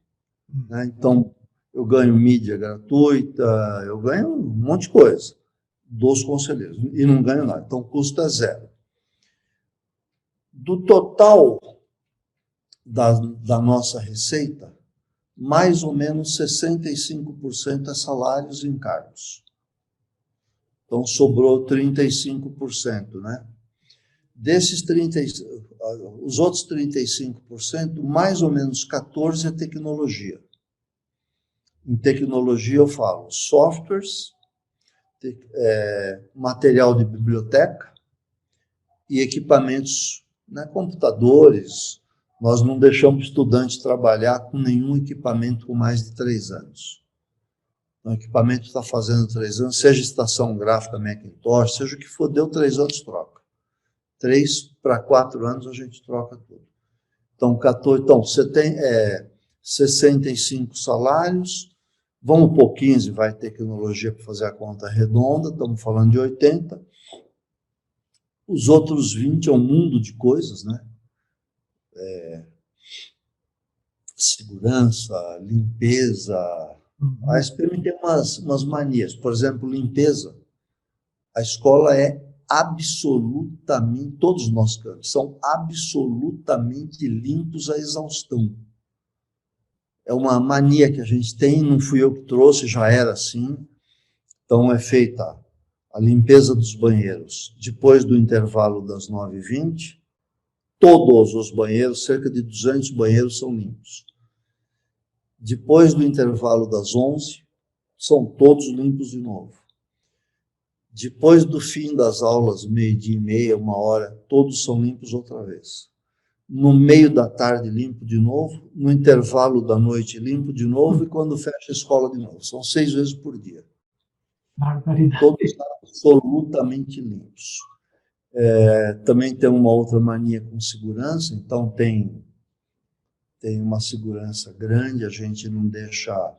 Né? Então, eu ganho mídia gratuita, eu ganho um monte de coisa dos conselheiros. E não ganho nada. Então, custa zero. Do total da nossa receita, mais ou menos 65% é salários e encargos. Então, sobrou 35%, né? Desses 35%, os outros 35%, mais ou menos 14% é tecnologia. Em tecnologia eu falo softwares, material de biblioteca e equipamentos, né, computadores. Nós não deixamos o estudante trabalhar com nenhum equipamento com mais de 3 anos. O equipamento está fazendo 3 anos, seja estação gráfica Macintosh, seja o que for, deu 3 anos, troca. 3 para 4 anos a gente troca tudo. Então, você tem 65 salários, vamos pôr 15, vai tecnologia para fazer a conta redonda, estamos falando de 80. Os outros 20 é um mundo de coisas, né? Segurança, limpeza. A SPM tem umas manias. Por exemplo, limpeza. A escola é absolutamente, todos os nossos campos são absolutamente limpos à exaustão. É uma mania que a gente tem, não fui eu que trouxe, já era assim. Então, é feita a limpeza dos banheiros depois do intervalo das 9h20. Todos os banheiros, cerca de 200 banheiros, são limpos. Depois do intervalo das 11h, são todos limpos de novo. Depois do fim das aulas, 12h30, 1h, todos são limpos outra vez. No meio da tarde, limpo de novo. No intervalo da noite, limpo de novo. E quando fecha a escola, de novo. São 6 vezes por dia. Todos absolutamente limpos. Também tem uma outra mania com segurança. Então, tem uma segurança grande. A gente não deixa...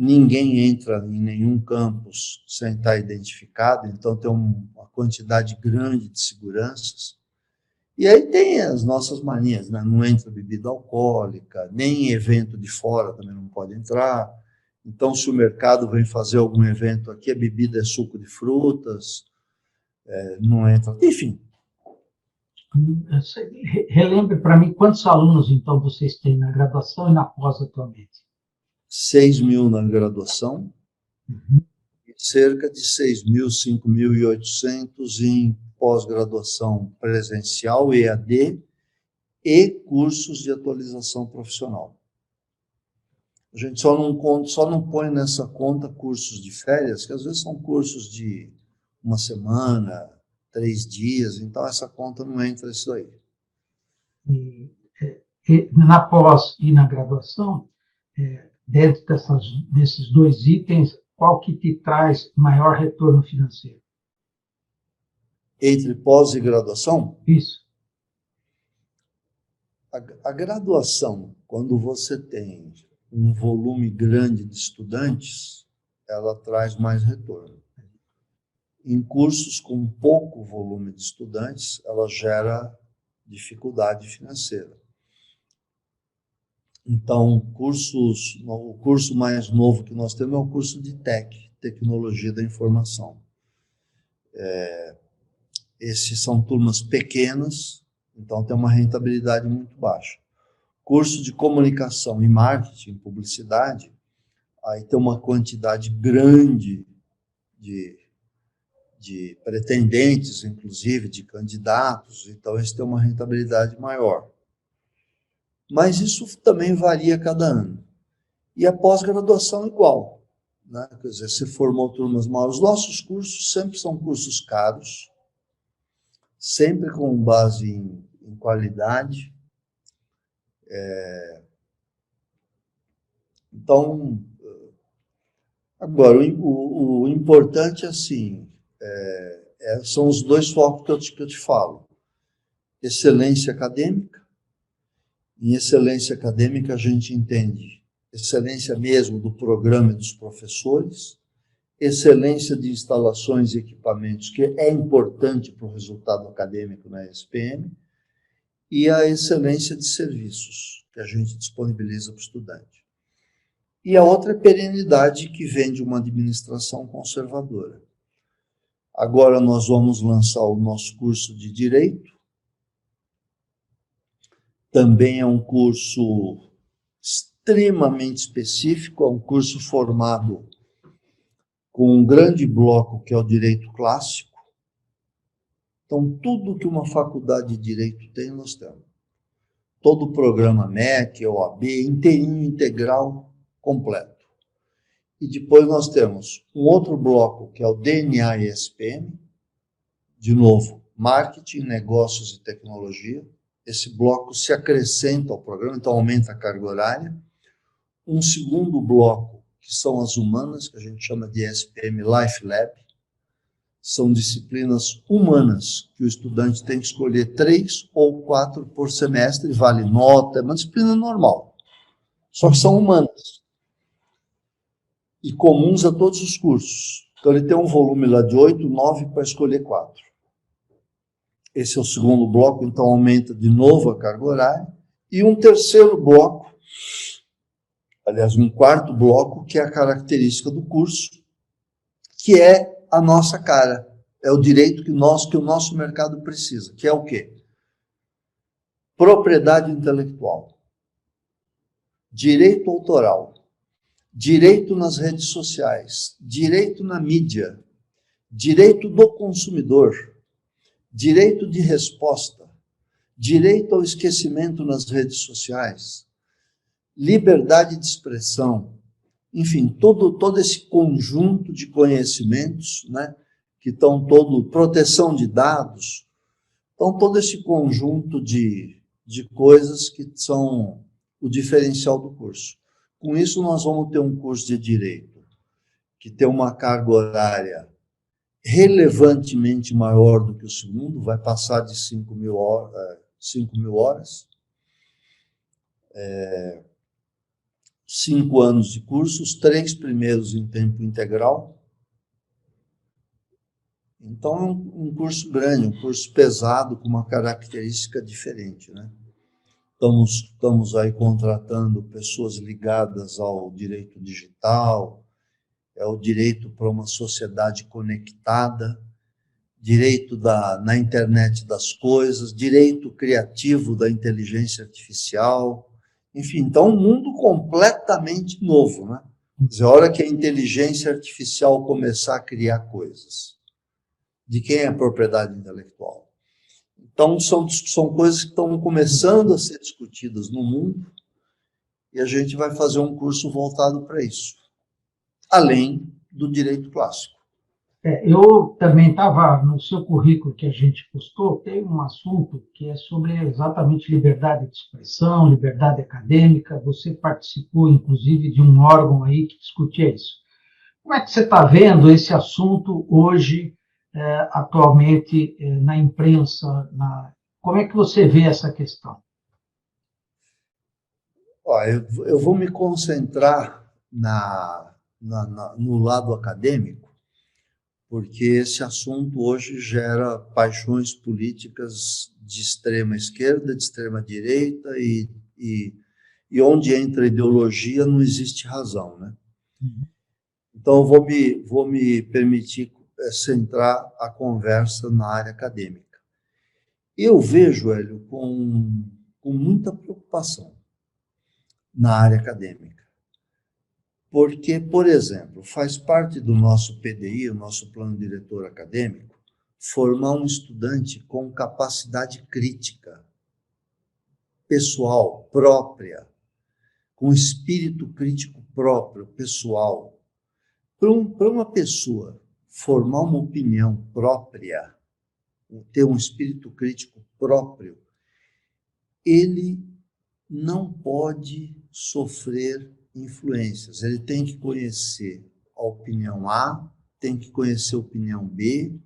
Ninguém entra em nenhum campus sem estar identificado, então tem uma quantidade grande de seguranças. E aí tem as nossas manias, né? Não entra bebida alcoólica, nem evento de fora também não pode entrar. Então, se o mercado vem fazer algum evento aqui, a bebida é suco de frutas, não entra. Enfim. Relembre para mim quantos alunos, então, vocês têm na graduação e na pós atualmente? 6.000 na graduação, e cerca de 6.000, 5.800 em pós-graduação presencial, EAD, e cursos de atualização profissional. A gente só não põe nessa conta cursos de férias, que às vezes são cursos de 1 semana, 3 dias, então essa conta não entra isso aí. E na pós e na graduação, dentro desses 2 itens, qual que te traz maior retorno financeiro? Entre pós e graduação? Isso. A graduação, quando você tem um volume grande de estudantes, ela traz mais retorno. Em cursos com pouco volume de estudantes, ela gera dificuldade financeira. Então, o curso mais novo que nós temos é o curso de TEC, Tecnologia da Informação. Esses são turmas pequenas, então tem uma rentabilidade muito baixa. Curso de Comunicação e Marketing, Publicidade, aí tem uma quantidade grande de pretendentes, inclusive, de candidatos, então esse tem uma rentabilidade maior. Mas isso também varia cada ano. E a pós-graduação igual, né? Quer dizer, se formou turmas maiores. Os nossos cursos sempre são cursos caros, sempre com base em qualidade. Então, agora, o importante, assim, são os 2 focos que eu te falo. Excelência acadêmica. Em excelência acadêmica, a gente entende excelência mesmo do programa e dos professores, excelência de instalações e equipamentos, que é importante para o resultado acadêmico na SPM, e a excelência de serviços, que a gente disponibiliza para o estudante. E a outra é perenidade, que vem de uma administração conservadora. Agora nós vamos lançar o nosso curso de Direito. Também é um curso extremamente específico, é um curso formado com um grande bloco que é o Direito Clássico. Então, tudo que uma faculdade de Direito tem, nós temos. Todo o programa MEC, OAB, inteirinho, integral, completo. E depois nós temos um outro bloco, que é o DNA e SPM, de novo, marketing, negócios e tecnologia. Esse bloco se acrescenta ao programa, então aumenta a carga horária. Um segundo bloco, que são as humanas, que a gente chama de SPM Life Lab. São disciplinas humanas, que o estudante tem que escolher 3 ou 4 por semestre, vale nota, é uma disciplina normal. Só que são humanas. E comuns a todos os cursos. Então, ele tem um volume lá de 8, 9 para escolher 4. Esse é o segundo bloco, então aumenta de novo a carga horária. E um terceiro bloco, aliás, um quarto bloco, que é a característica do curso, que é a nossa cara. É o direito que o nosso mercado precisa, que é o quê? Propriedade intelectual, direito autoral, direito nas redes sociais, direito na mídia, direito do consumidor, direito de resposta, direito ao esquecimento nas redes sociais, liberdade de expressão, enfim, todo esse conjunto de conhecimentos, né, que estão proteção de dados, então todo esse conjunto de coisas que são o diferencial do curso. Com isso, nós vamos ter um curso de direito que tem uma carga horária relevantemente maior do que o segundo, vai passar de 5.000 horas. 5 anos de curso, os 3 primeiros em tempo integral. Então, é um curso grande, um curso pesado, com uma característica diferente, né? Estamos aí contratando pessoas ligadas ao direito digital, o direito para uma sociedade conectada, direito na internet das coisas, direito criativo da inteligência artificial, enfim, então um mundo completamente novo, né? Quer dizer, a hora que a inteligência artificial começar a criar coisas, de quem é a propriedade intelectual? Então, são coisas que estão começando a ser discutidas no mundo e a gente vai fazer um curso voltado para isso, além do direito clássico. Eu também estava, no seu currículo que a gente postou, tem um assunto que é sobre exatamente liberdade de expressão, liberdade acadêmica. Você participou, inclusive, de um órgão aí que discutia isso. Como é que você está vendo esse assunto hoje, atualmente, na imprensa? Como é que você vê essa questão? Eu vou me concentrar no lado acadêmico, porque esse assunto hoje gera paixões políticas de extrema esquerda, de extrema direita, e onde entra ideologia não existe razão, né? Então, eu vou me permitir centrar a conversa na área acadêmica. Eu vejo, Hélio, com muita preocupação na área acadêmica. Porque, por exemplo, faz parte do nosso PDI, o nosso plano diretor acadêmico, formar um estudante com capacidade crítica, pessoal, própria, com espírito crítico próprio, pessoal. Para uma pessoa formar uma opinião própria, ter um espírito crítico próprio, ele não pode sofrer influências. Ele tem que conhecer a opinião A, tem que conhecer a opinião B,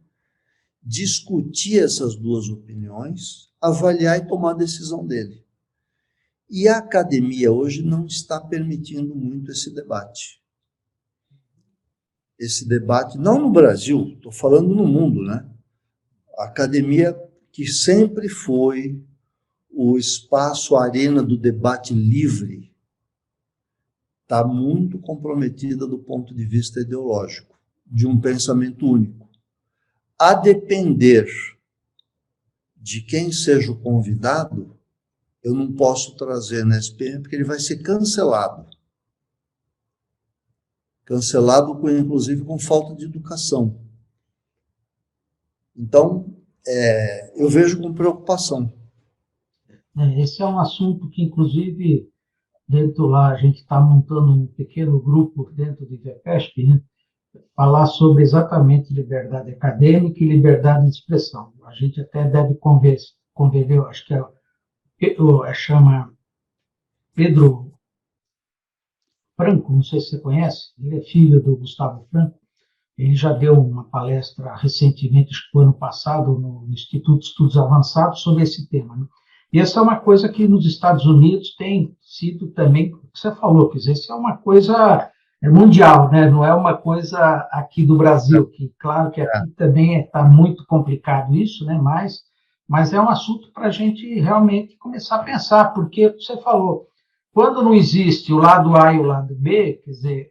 discutir essas duas opiniões, avaliar e tomar a decisão dele. E a academia hoje não está permitindo muito esse debate. Esse debate, não no Brasil, estou falando no mundo, né? A academia, que sempre foi o espaço, a arena do debate livre, está muito comprometida do ponto de vista ideológico, de um pensamento único. A depender de quem seja o convidado, eu não posso trazer na SPM, porque ele vai ser cancelado. Cancelado, inclusive, com falta de educação. Então, eu vejo com preocupação. Esse é um assunto que, inclusive, dentro lá, a gente está montando um pequeno grupo dentro do IVEPESP, né, falar sobre exatamente liberdade acadêmica e liberdade de expressão. A gente até deve conviver, acho que chama Pedro Franco, não sei se você conhece, ele é filho do Gustavo Franco. Ele já deu uma palestra recentemente, acho que foi ano passado, no Instituto de Estudos Avançados, sobre esse tema. Né? E essa é uma coisa que nos Estados Unidos tem sido também, o que você falou, quer dizer, isso é uma coisa mundial, né? Não é uma coisa aqui do Brasil, que claro que aqui também está muito complicado isso, né? Mas é um assunto para a gente realmente começar a pensar, porque você falou, quando não existe o lado A e o lado B, quer dizer,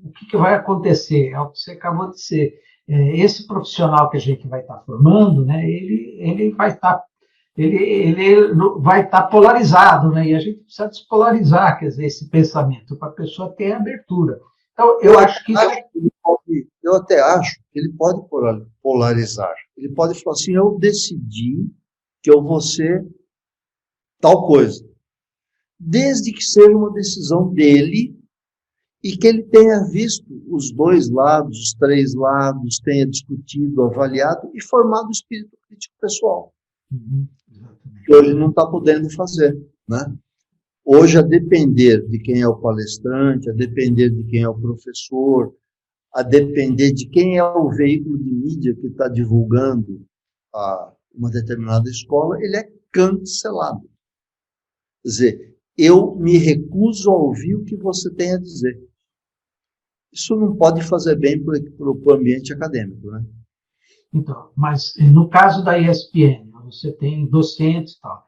o que vai acontecer? É o que você acabou de dizer. Esse profissional que a gente vai estar formando, né, ele vai estar polarizado, né, e a gente precisa despolarizar, quer dizer, esse pensamento, para a pessoa ter abertura. Então, eu acho que isso eu até acho que ele pode polarizar. Ele pode falar assim, eu decidi que eu vou ser tal coisa. Desde que seja uma decisão dele e que ele tenha visto os dois lados, os três lados, tenha discutido, avaliado e formado o espírito crítico pessoal. Que hoje não está podendo fazer, né? Hoje, a depender de quem é o palestrante, a depender de quem é o professor, a depender de quem é o veículo de mídia que está divulgando uma determinada escola, ele é cancelado. Quer dizer, eu me recuso a ouvir o que você tem a dizer. Isso não pode fazer bem para o ambiente acadêmico, né? Então, mas no caso da ESPM, você tem docentes e tal.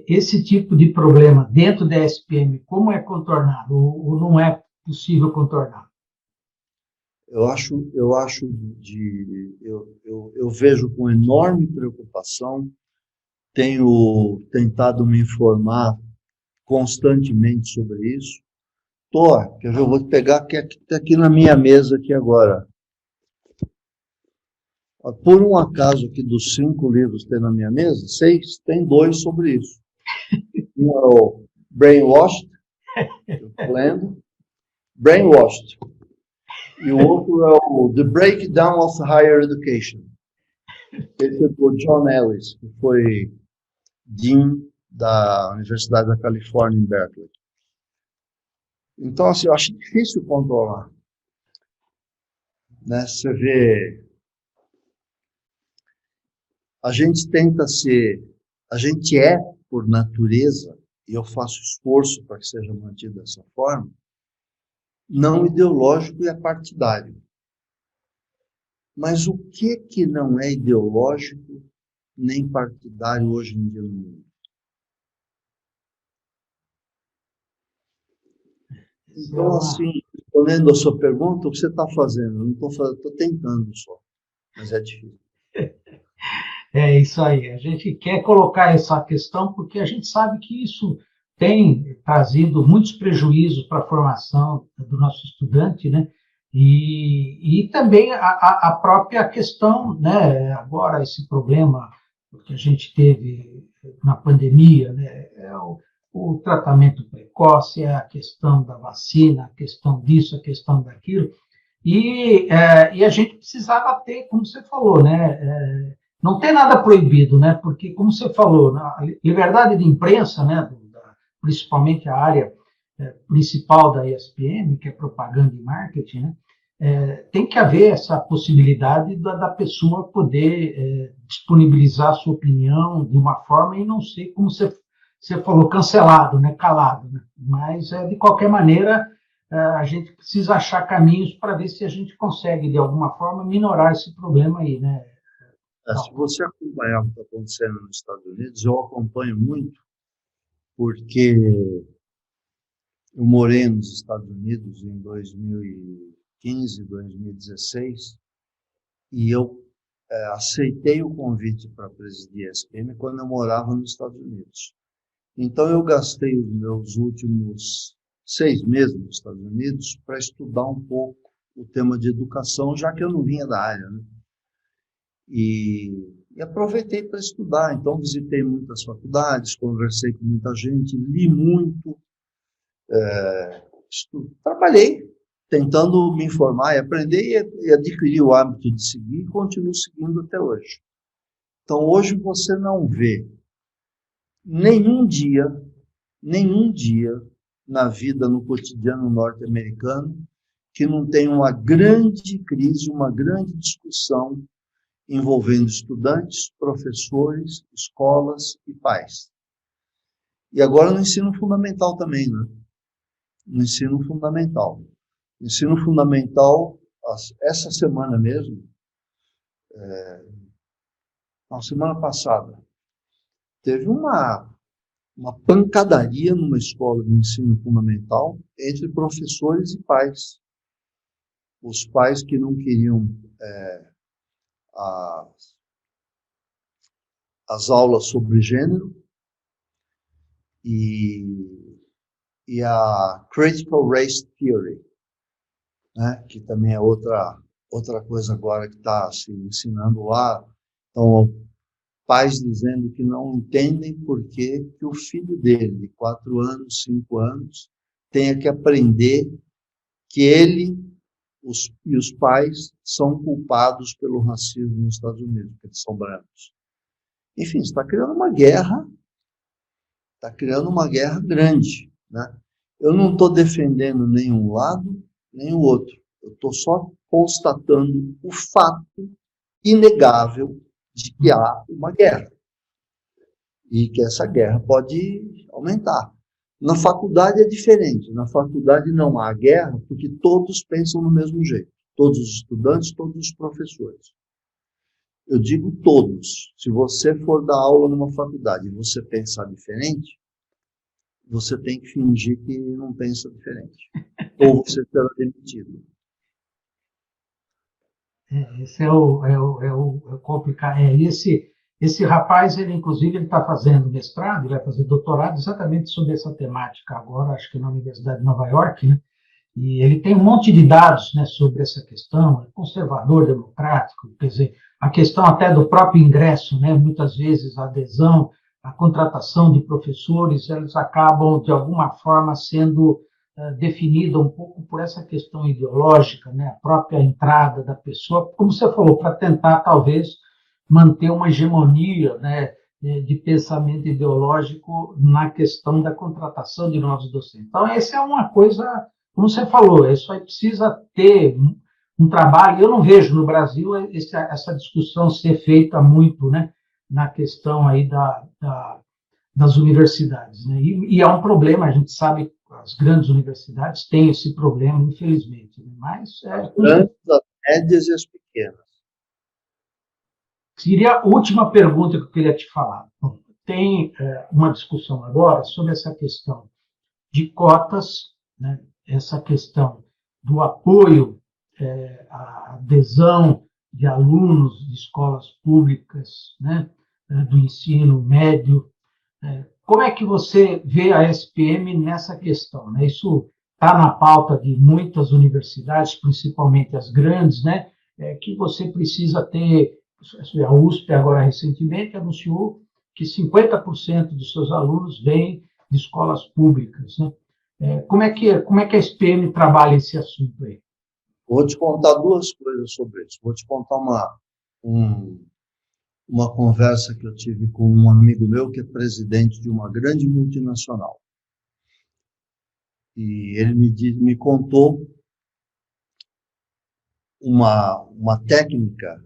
Esse tipo de problema dentro da ESPM, como é contornado ou não é possível contornar? Eu vejo com enorme preocupação, tenho tentado me informar constantemente sobre isso. Quer ver, eu vou pegar aqui na minha mesa aqui agora. Por um acaso aqui dos 5 livros que tem na minha mesa, 6, tem 2 sobre isso. Um é o Brainwashed, eu estou lendo, Brainwashed. E o outro é o The Breakdown of Higher Education. Esse é do John Ellis, que foi Dean da Universidade da Califórnia, em Berkeley. Então, assim, eu acho difícil controlar. Né? Você vê... A gente por natureza, e eu faço esforço para que seja mantido dessa forma, não ideológico e apartidário. Mas o que não é ideológico nem partidário hoje em dia no mundo? Então, assim, respondendo a sua pergunta, o que você está fazendo? Eu não estou fazendo, estou tentando só, mas é difícil. É isso aí. A gente quer colocar essa questão porque a gente sabe que isso tem trazido muitos prejuízos para a formação do nosso estudante, né? E também a própria questão, né? Agora esse problema que a gente teve na pandemia, né? É o tratamento precoce, é a questão da vacina, a questão disso, a questão daquilo. E a gente precisava ter, como você falou, né? Não tem nada proibido, né? Porque, como você falou, a liberdade de imprensa, né? Principalmente a área principal da ESPM, que é propaganda e marketing, né? Tem que haver essa possibilidade da pessoa poder disponibilizar a sua opinião de uma forma e não ser, como você falou, cancelado, né? Calado. Né? Mas, de qualquer maneira, a gente precisa achar caminhos para ver se a gente consegue, de alguma forma, minorar esse problema aí, né? Se você acompanhar o que está acontecendo nos Estados Unidos, eu acompanho muito, porque eu morei nos Estados Unidos em 2015, 2016, e eu aceitei o convite para presidir a ESPM quando eu morava nos Estados Unidos. Então, eu gastei os meus últimos 6 meses nos Estados Unidos para estudar um pouco o tema de educação, já que eu não vinha da área, né? E aproveitei para estudar. Então, visitei muitas faculdades, conversei com muita gente, li muito, trabalhei. tentando me informar e aprender e adquirir o hábito de seguir e continuo seguindo até hoje. Então, hoje você não vê nenhum dia na vida, no cotidiano norte-americano, que não tenha uma grande crise, uma grande discussão envolvendo estudantes, professores, escolas e pais. E agora no ensino fundamental também, né? No ensino fundamental. No ensino fundamental, essa semana mesmo, na semana passada, teve uma pancadaria numa escola de ensino fundamental entre professores e pais. Os pais que não queriam as aulas sobre gênero e a Critical Race Theory, né, que também é outra coisa agora que está se ensinando lá. Então, pais dizendo que não entendem por que o filho dele, de 4 anos, 5 anos, tenha que aprender que ele e os pais são culpados pelo racismo nos Estados Unidos, porque eles são brancos. Enfim, está criando uma guerra grande, né? Eu não estou defendendo nenhum lado, nem o outro. Eu estou só constatando o fato inegável de que há uma guerra e que essa guerra pode aumentar. Na faculdade é diferente. Na faculdade não há guerra porque todos pensam no mesmo jeito. Todos os estudantes, todos os professores. Eu digo todos. Se você for dar aula numa faculdade e você pensar diferente, você tem que fingir que não pensa diferente. Ou você será demitido. Esse é o complicado. Esse rapaz, ele inclusive está fazendo mestrado, ele vai fazer doutorado exatamente sobre essa temática agora, acho que na Universidade de Nova York, né? E ele tem um monte de dados, né, sobre essa questão, conservador, democrático, quer dizer, a questão até do próprio ingresso, né? Muitas vezes a adesão, a contratação de professores, eles acabam, de alguma forma, sendo definida um pouco por essa questão ideológica, né? A própria entrada da pessoa, como você falou, para tentar, talvez, manter uma hegemonia, né, de pensamento ideológico na questão da contratação de novos docentes. Então, essa é uma coisa, como você falou, isso aí precisa ter um trabalho. Eu não vejo no Brasil essa discussão ser feita muito, né, na questão aí das universidades, né? E é um problema, a gente sabe, as grandes universidades têm esse problema, infelizmente, né? Mas as grandes, as médias e as pequenas. Seria a última pergunta que eu queria te falar. Tem uma discussão agora sobre essa questão de cotas, né? Essa questão do apoio à adesão de alunos de escolas públicas, né? Do ensino médio. Como é que você vê a SPM nessa questão, né? Isso está na pauta de muitas universidades, principalmente as grandes, né? Que você precisa ter. A USP, agora recentemente, anunciou que 50% dos seus alunos vêm de escolas públicas, né? Como é que a SPM trabalha esse assunto aí? Vou te contar 2 coisas sobre isso. Vou te contar uma conversa que eu tive com um amigo meu que é presidente de uma grande multinacional. E ele me contou uma técnica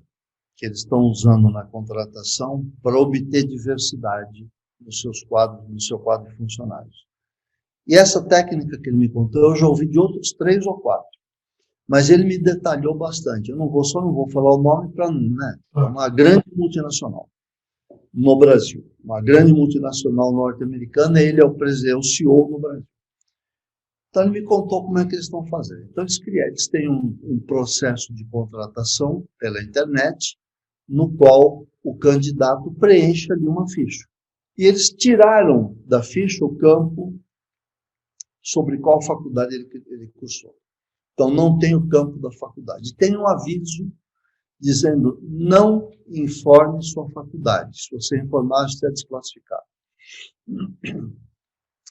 que eles estão usando na contratação para obter diversidade no seu quadro de funcionários. E essa técnica que ele me contou, eu já ouvi de outros 3 ou 4. Mas ele me detalhou bastante. Eu não vou falar o nome para, né? É uma grande multinacional no Brasil, uma grande multinacional norte-americana. Ele é o CEO no Brasil. Então ele me contou como é que eles estão fazendo. Então eles têm um processo de contratação pela internet, no qual o candidato preenche ali uma ficha. E eles tiraram da ficha o campo sobre qual faculdade ele cursou. Então, não tem o campo da faculdade. Tem um aviso dizendo, não informe sua faculdade. Se você informar, você é desclassificado.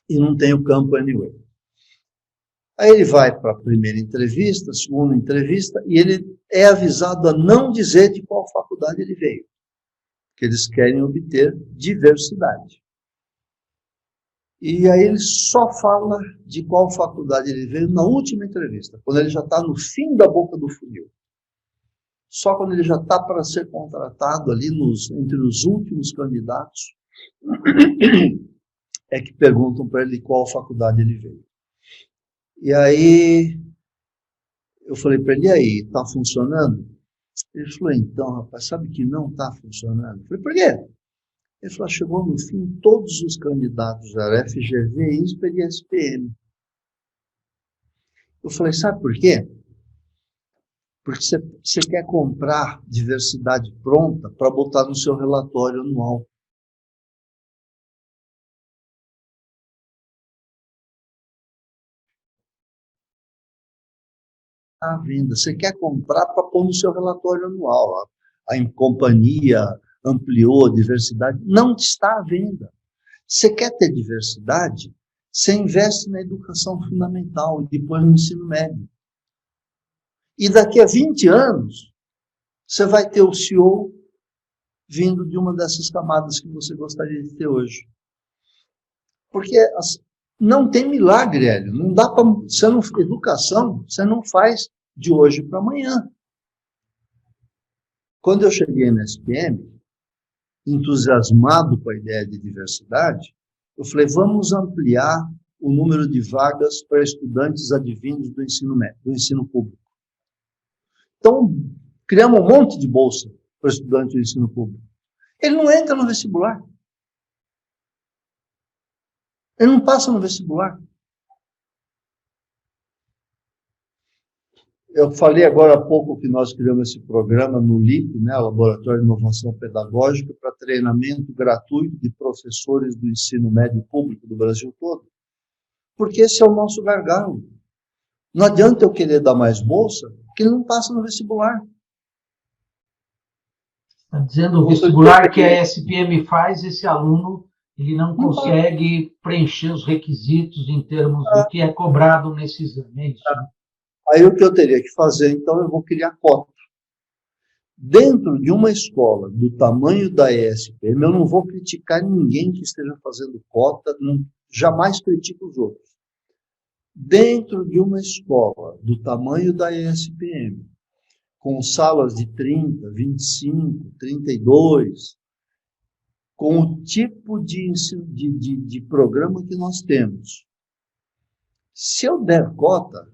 E não tem o campo anyway. Aí ele vai para a primeira entrevista, segunda entrevista, e ele é avisado a não dizer de qual faculdade ele veio, que eles querem obter diversidade. E aí ele só fala de qual faculdade ele veio na última entrevista, quando ele já está no fim da boca do funil. Só quando ele já está para ser contratado ali entre os últimos candidatos, é que perguntam para ele qual faculdade ele veio. E aí eu falei para ele, e aí, está funcionando? Ele falou, então, rapaz, sabe que não está funcionando? Eu falei, por quê? Ele falou, chegou no fim, todos os candidatos da FGV, INSPER e SPM. Eu falei, sabe por quê? Porque você quer comprar diversidade pronta para botar no seu relatório anual. À venda. Você quer comprar para pôr no seu relatório anual. A companhia ampliou a diversidade. Não está à venda. Você quer ter diversidade? Você investe na educação fundamental e depois no ensino médio. E daqui a 20 anos, você vai ter o CEO vindo de uma dessas camadas que você gostaria de ter hoje. Porque não tem milagre, Hélio. Não dá para. Educação, você não faz de hoje para amanhã. Quando eu cheguei na SPM, entusiasmado com a ideia de diversidade, eu falei, vamos ampliar o número de vagas para estudantes advindos do ensino médio, do ensino público. Então, criamos um monte de bolsa para estudante do ensino público. Ele não entra no vestibular. Ele não passa no vestibular. Eu falei agora há pouco que nós criamos esse programa no LIP, né, Laboratório de Inovação Pedagógica, para treinamento gratuito de professores do ensino médio público do Brasil todo. Porque esse é o nosso gargalo. Não adianta eu querer dar mais bolsa, porque ele não passa no vestibular. Está dizendo o vestibular que a SPM faz, esse aluno ele não consegue preencher os requisitos em termos do que é cobrado nesse exame. É isso? Aí o que eu teria que fazer, então, eu vou criar cota. Dentro de uma escola do tamanho da ESPM, eu não vou criticar ninguém que esteja fazendo cota, jamais critico os outros. Dentro de uma escola do tamanho da ESPM, com salas de 30, 25, 32, com o tipo de programa que nós temos, se eu der cota,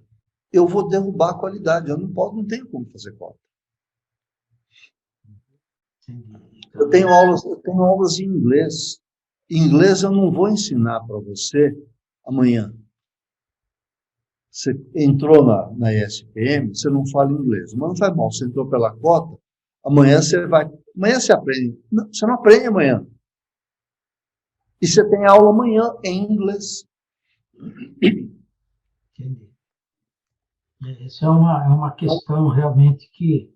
eu vou derrubar a qualidade. Eu não tenho como fazer cota. Eu tenho aulas em inglês. Em inglês eu não vou ensinar para você amanhã. Você entrou na ESPM, você não fala inglês. Mas não faz mal, você entrou pela cota, amanhã você aprende. Não, você não aprende amanhã. E você tem aula amanhã em inglês. Entendi. Essa é uma questão realmente que...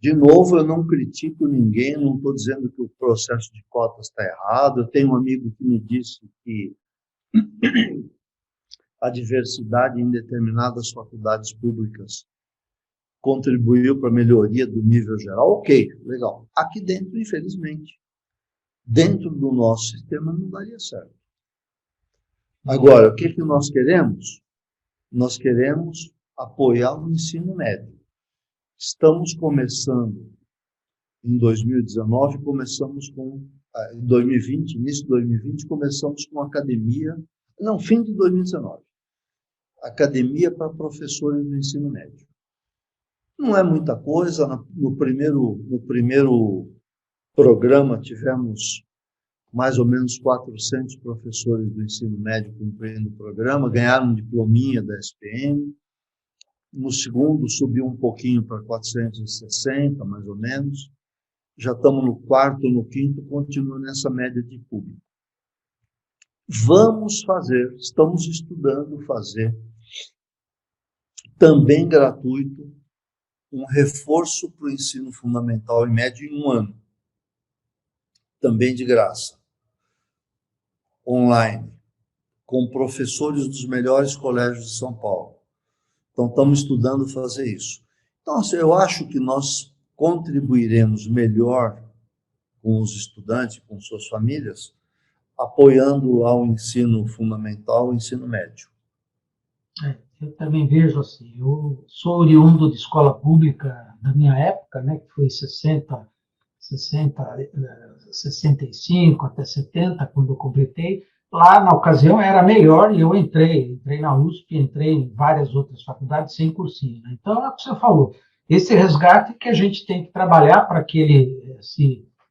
De novo, eu não critico ninguém, não estou dizendo que o processo de cotas está errado. Eu tenho um amigo que me disse que a diversidade em determinadas faculdades públicas contribuiu para a melhoria do nível geral. Ok, legal. Aqui dentro, infelizmente, dentro do nosso sistema não daria certo. Agora, o que nós queremos? Nós queremos apoiar o ensino médio. Estamos começando, em 2019, em 2020, início de 2020, começamos com academia, fim de 2019, academia para professores do ensino médio. Não é muita coisa, no primeiro programa tivemos mais ou menos 400 professores do ensino médio cumprindo o programa, ganharam um diplominha da SPM. No segundo, subiu um pouquinho para 460, mais ou menos. Já estamos no quarto, no quinto, continua nessa média de público. Estamos estudando fazer, também gratuito, um reforço para o ensino fundamental e médio em um ano. Também de graça. Online. Com professores dos melhores colégios de São Paulo. Então, estamos estudando fazer isso. Então, assim, eu acho que nós contribuiremos melhor com os estudantes, com suas famílias, apoiando lá o ensino fundamental, o ensino médio. Eu também vejo assim, eu sou oriundo de escola pública da minha época, né, que foi 65 até 70, quando eu completei. Lá, na ocasião, era melhor e eu entrei na USP, entrei em várias outras faculdades sem cursinho, né? Então, é o que você falou, esse resgate que a gente tem que trabalhar para que ele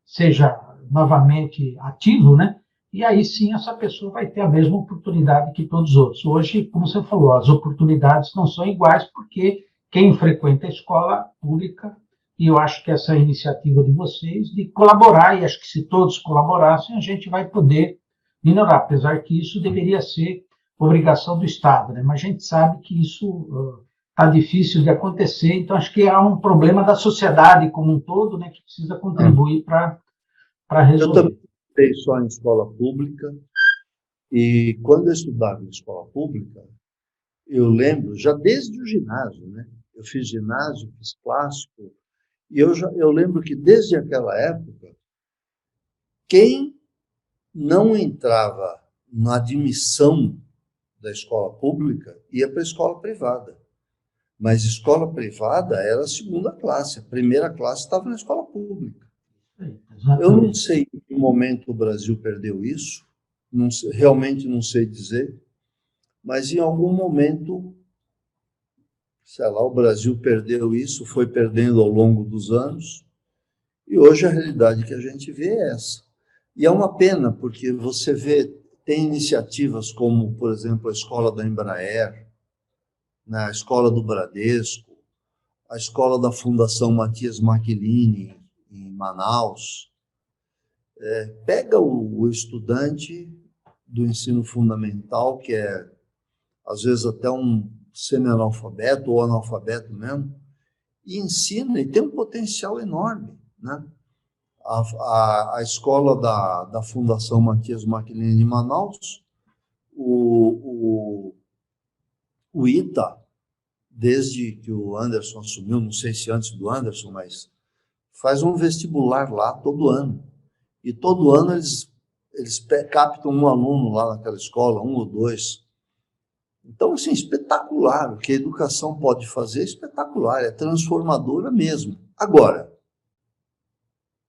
seja novamente ativo, né? E aí sim essa pessoa vai ter a mesma oportunidade que todos os outros. Hoje, como você falou, as oportunidades não são iguais porque quem frequenta a escola pública, e eu acho que essa iniciativa de vocês, de colaborar, e acho que se todos colaborassem, a gente vai poder minorar, apesar que isso deveria ser obrigação do Estado, né? Mas a gente sabe que isso está difícil de acontecer, então acho que há um problema da sociedade como um todo, né, que precisa contribuir para Eu resolver. também estudei só em escola pública, e quando eu estudava em escola pública, eu lembro, já desde o ginásio, né? Eu fiz ginásio, fiz clássico, e eu lembro que desde aquela época, quem não entrava na admissão da escola pública ia para a escola privada. Mas escola privada era a segunda classe, a primeira classe estava na escola pública. Eu não sei em que momento o Brasil perdeu isso, não sei, realmente não sei dizer, mas em algum momento, sei lá, o Brasil perdeu isso, foi perdendo ao longo dos anos, e hoje a realidade que a gente vê é essa. E é uma pena, porque você vê, tem iniciativas como, por exemplo, a escola da Embraer, né, a escola do Bradesco, a escola da Fundação Matias Maquilini, em Manaus. Pega o estudante do ensino fundamental, que é, às vezes, até um semi-analfabeto ou analfabeto mesmo, e ensina, e tem um potencial enorme, né? A escola da Fundação Matias Maquilini em Manaus, o, o ITA, desde que o Anderson assumiu, não sei se antes do Anderson, mas faz um vestibular lá todo ano. E todo ano eles captam um aluno lá naquela escola, um ou dois. Então, assim, espetacular. O que a educação pode fazer é espetacular, é transformadora mesmo. Agora,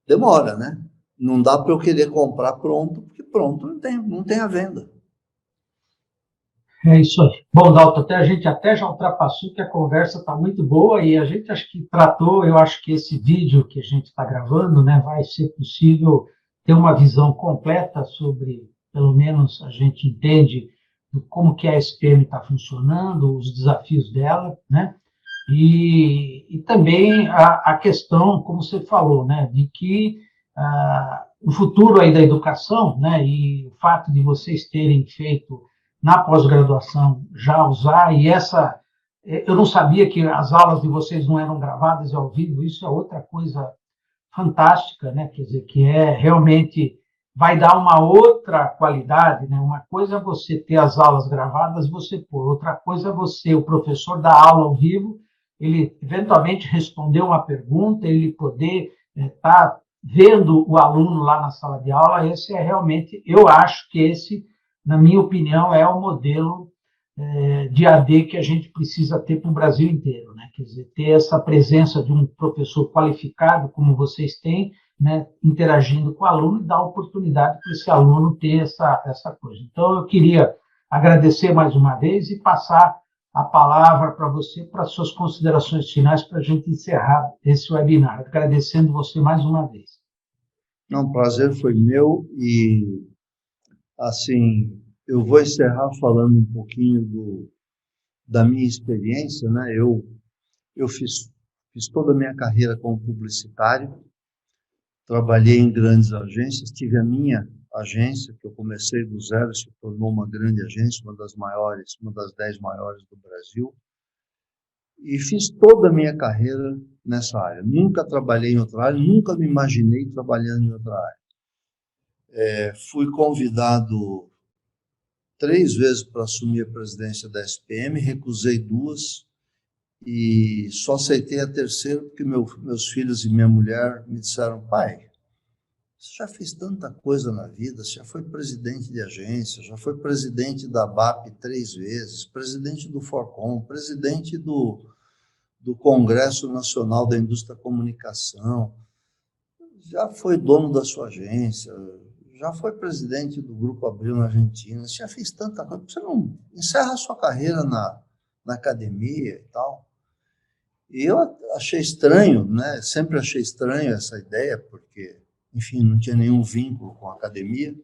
demora, né? Não dá para eu querer comprar pronto, porque pronto não tem a venda. É isso aí. Bom, Dalton, a gente até já ultrapassou, que a conversa está muito boa e a gente acho que tratou, eu acho que esse vídeo que a gente está gravando, né, vai ser possível ter uma visão completa sobre, pelo menos a gente entende como que a SPM está funcionando, os desafios dela, né, e também a questão, como você falou, né, de que o futuro aí da educação, né, e o fato de vocês terem feito na pós-graduação já usar, e essa, eu não sabia que as aulas de vocês não eram gravadas ao vivo, isso é outra coisa fantástica, né? Quer dizer, que é realmente vai dar uma outra qualidade, né? Uma coisa é você ter as aulas gravadas, você pôr, outra coisa é você, o professor dar aula ao vivo, ele eventualmente responder uma pergunta, ele poder estar vendo o aluno lá na sala de aula, esse é realmente, eu acho que esse, na minha opinião, é o modelo de AD que a gente precisa ter para o Brasil inteiro, né? Quer dizer, ter essa presença de um professor qualificado, como vocês têm, né, interagindo com o aluno e dar oportunidade para esse aluno ter essa coisa. Então, eu queria agradecer mais uma vez e passar a palavra para você, para as suas considerações finais, para a gente encerrar esse webinar. Agradecendo você mais uma vez. Não, o prazer foi meu e, assim, eu vou encerrar falando um pouquinho da minha experiência, né? Eu fiz toda a minha carreira como publicitário, trabalhei em grandes agências, tive a minha agência, que eu comecei do zero, se tornou uma grande agência, uma das maiores, uma das 10 maiores do Brasil, e fiz toda a minha carreira nessa área. Nunca trabalhei em outra área, nunca me imaginei trabalhando em outra área. Fui convidado 3 vezes para assumir a presidência da SPM, recusei 2, e só aceitei a terceira porque meus filhos e minha mulher me disseram: pai, você já fez tanta coisa na vida, você já foi presidente de agência, já foi presidente da BAP 3 vezes, presidente do Forcom, presidente do Congresso Nacional da Indústria da Comunicação, já foi dono da sua agência, já foi presidente do Grupo Abril na Argentina, você já fez tanta coisa, você não encerra a sua carreira na academia e tal? E eu achei estranho, né? Sempre achei estranho essa ideia, porque, enfim, não tinha nenhum vínculo com a academia.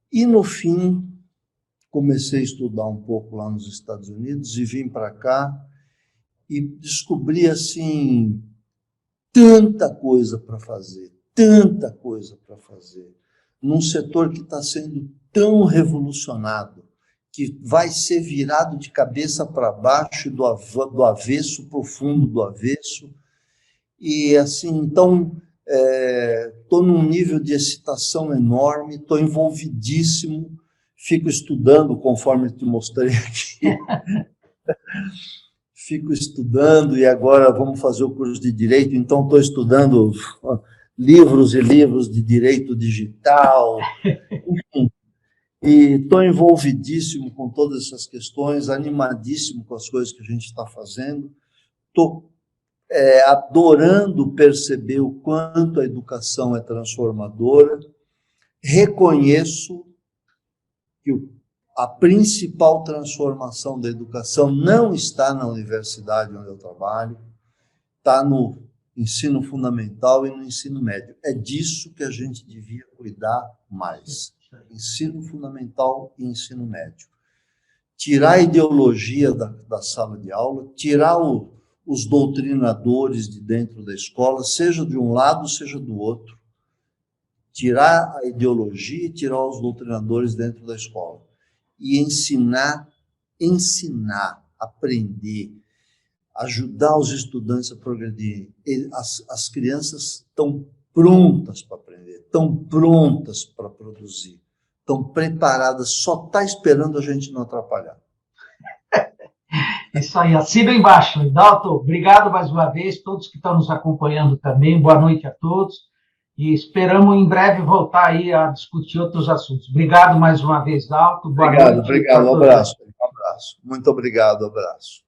E, no fim, comecei a estudar um pouco lá nos Estados Unidos e vim para cá e descobri, assim, tanta coisa para fazer, num setor que está sendo tão revolucionado, que vai ser virado de cabeça para baixo, do avesso para o fundo do avesso. E, assim, então, estou num nível de excitação enorme, estou envolvidíssimo, fico estudando, conforme te mostrei aqui, fico estudando, e agora vamos fazer o curso de Direito, então estou estudando livros e livros de Direito Digital, enfim, e estou envolvidíssimo com todas essas questões, animadíssimo com as coisas que a gente está fazendo, estou adorando perceber o quanto a educação é transformadora, reconheço que a principal transformação da educação não está na universidade onde eu trabalho, está no ensino fundamental e no ensino médio. É disso que a gente devia cuidar mais. Ensino fundamental e ensino médio. Tirar a ideologia da sala de aula, tirar os doutrinadores de dentro da escola, seja de um lado, seja do outro. Tirar a ideologia e tirar os doutrinadores dentro da escola. E ensinar, aprender, ajudar os estudantes a progredirem. As crianças estão prontas para aprender, estão prontas para produzir, estão preparadas, só está esperando a gente não atrapalhar. Isso aí, assina embaixo. Dalton, obrigado mais uma vez, todos que estão nos acompanhando também, boa noite a todos, e esperamos em breve voltar aí a discutir outros assuntos. Obrigado mais uma vez, Dalton, boa noite. Obrigado, um abraço. Muito obrigado, abraço.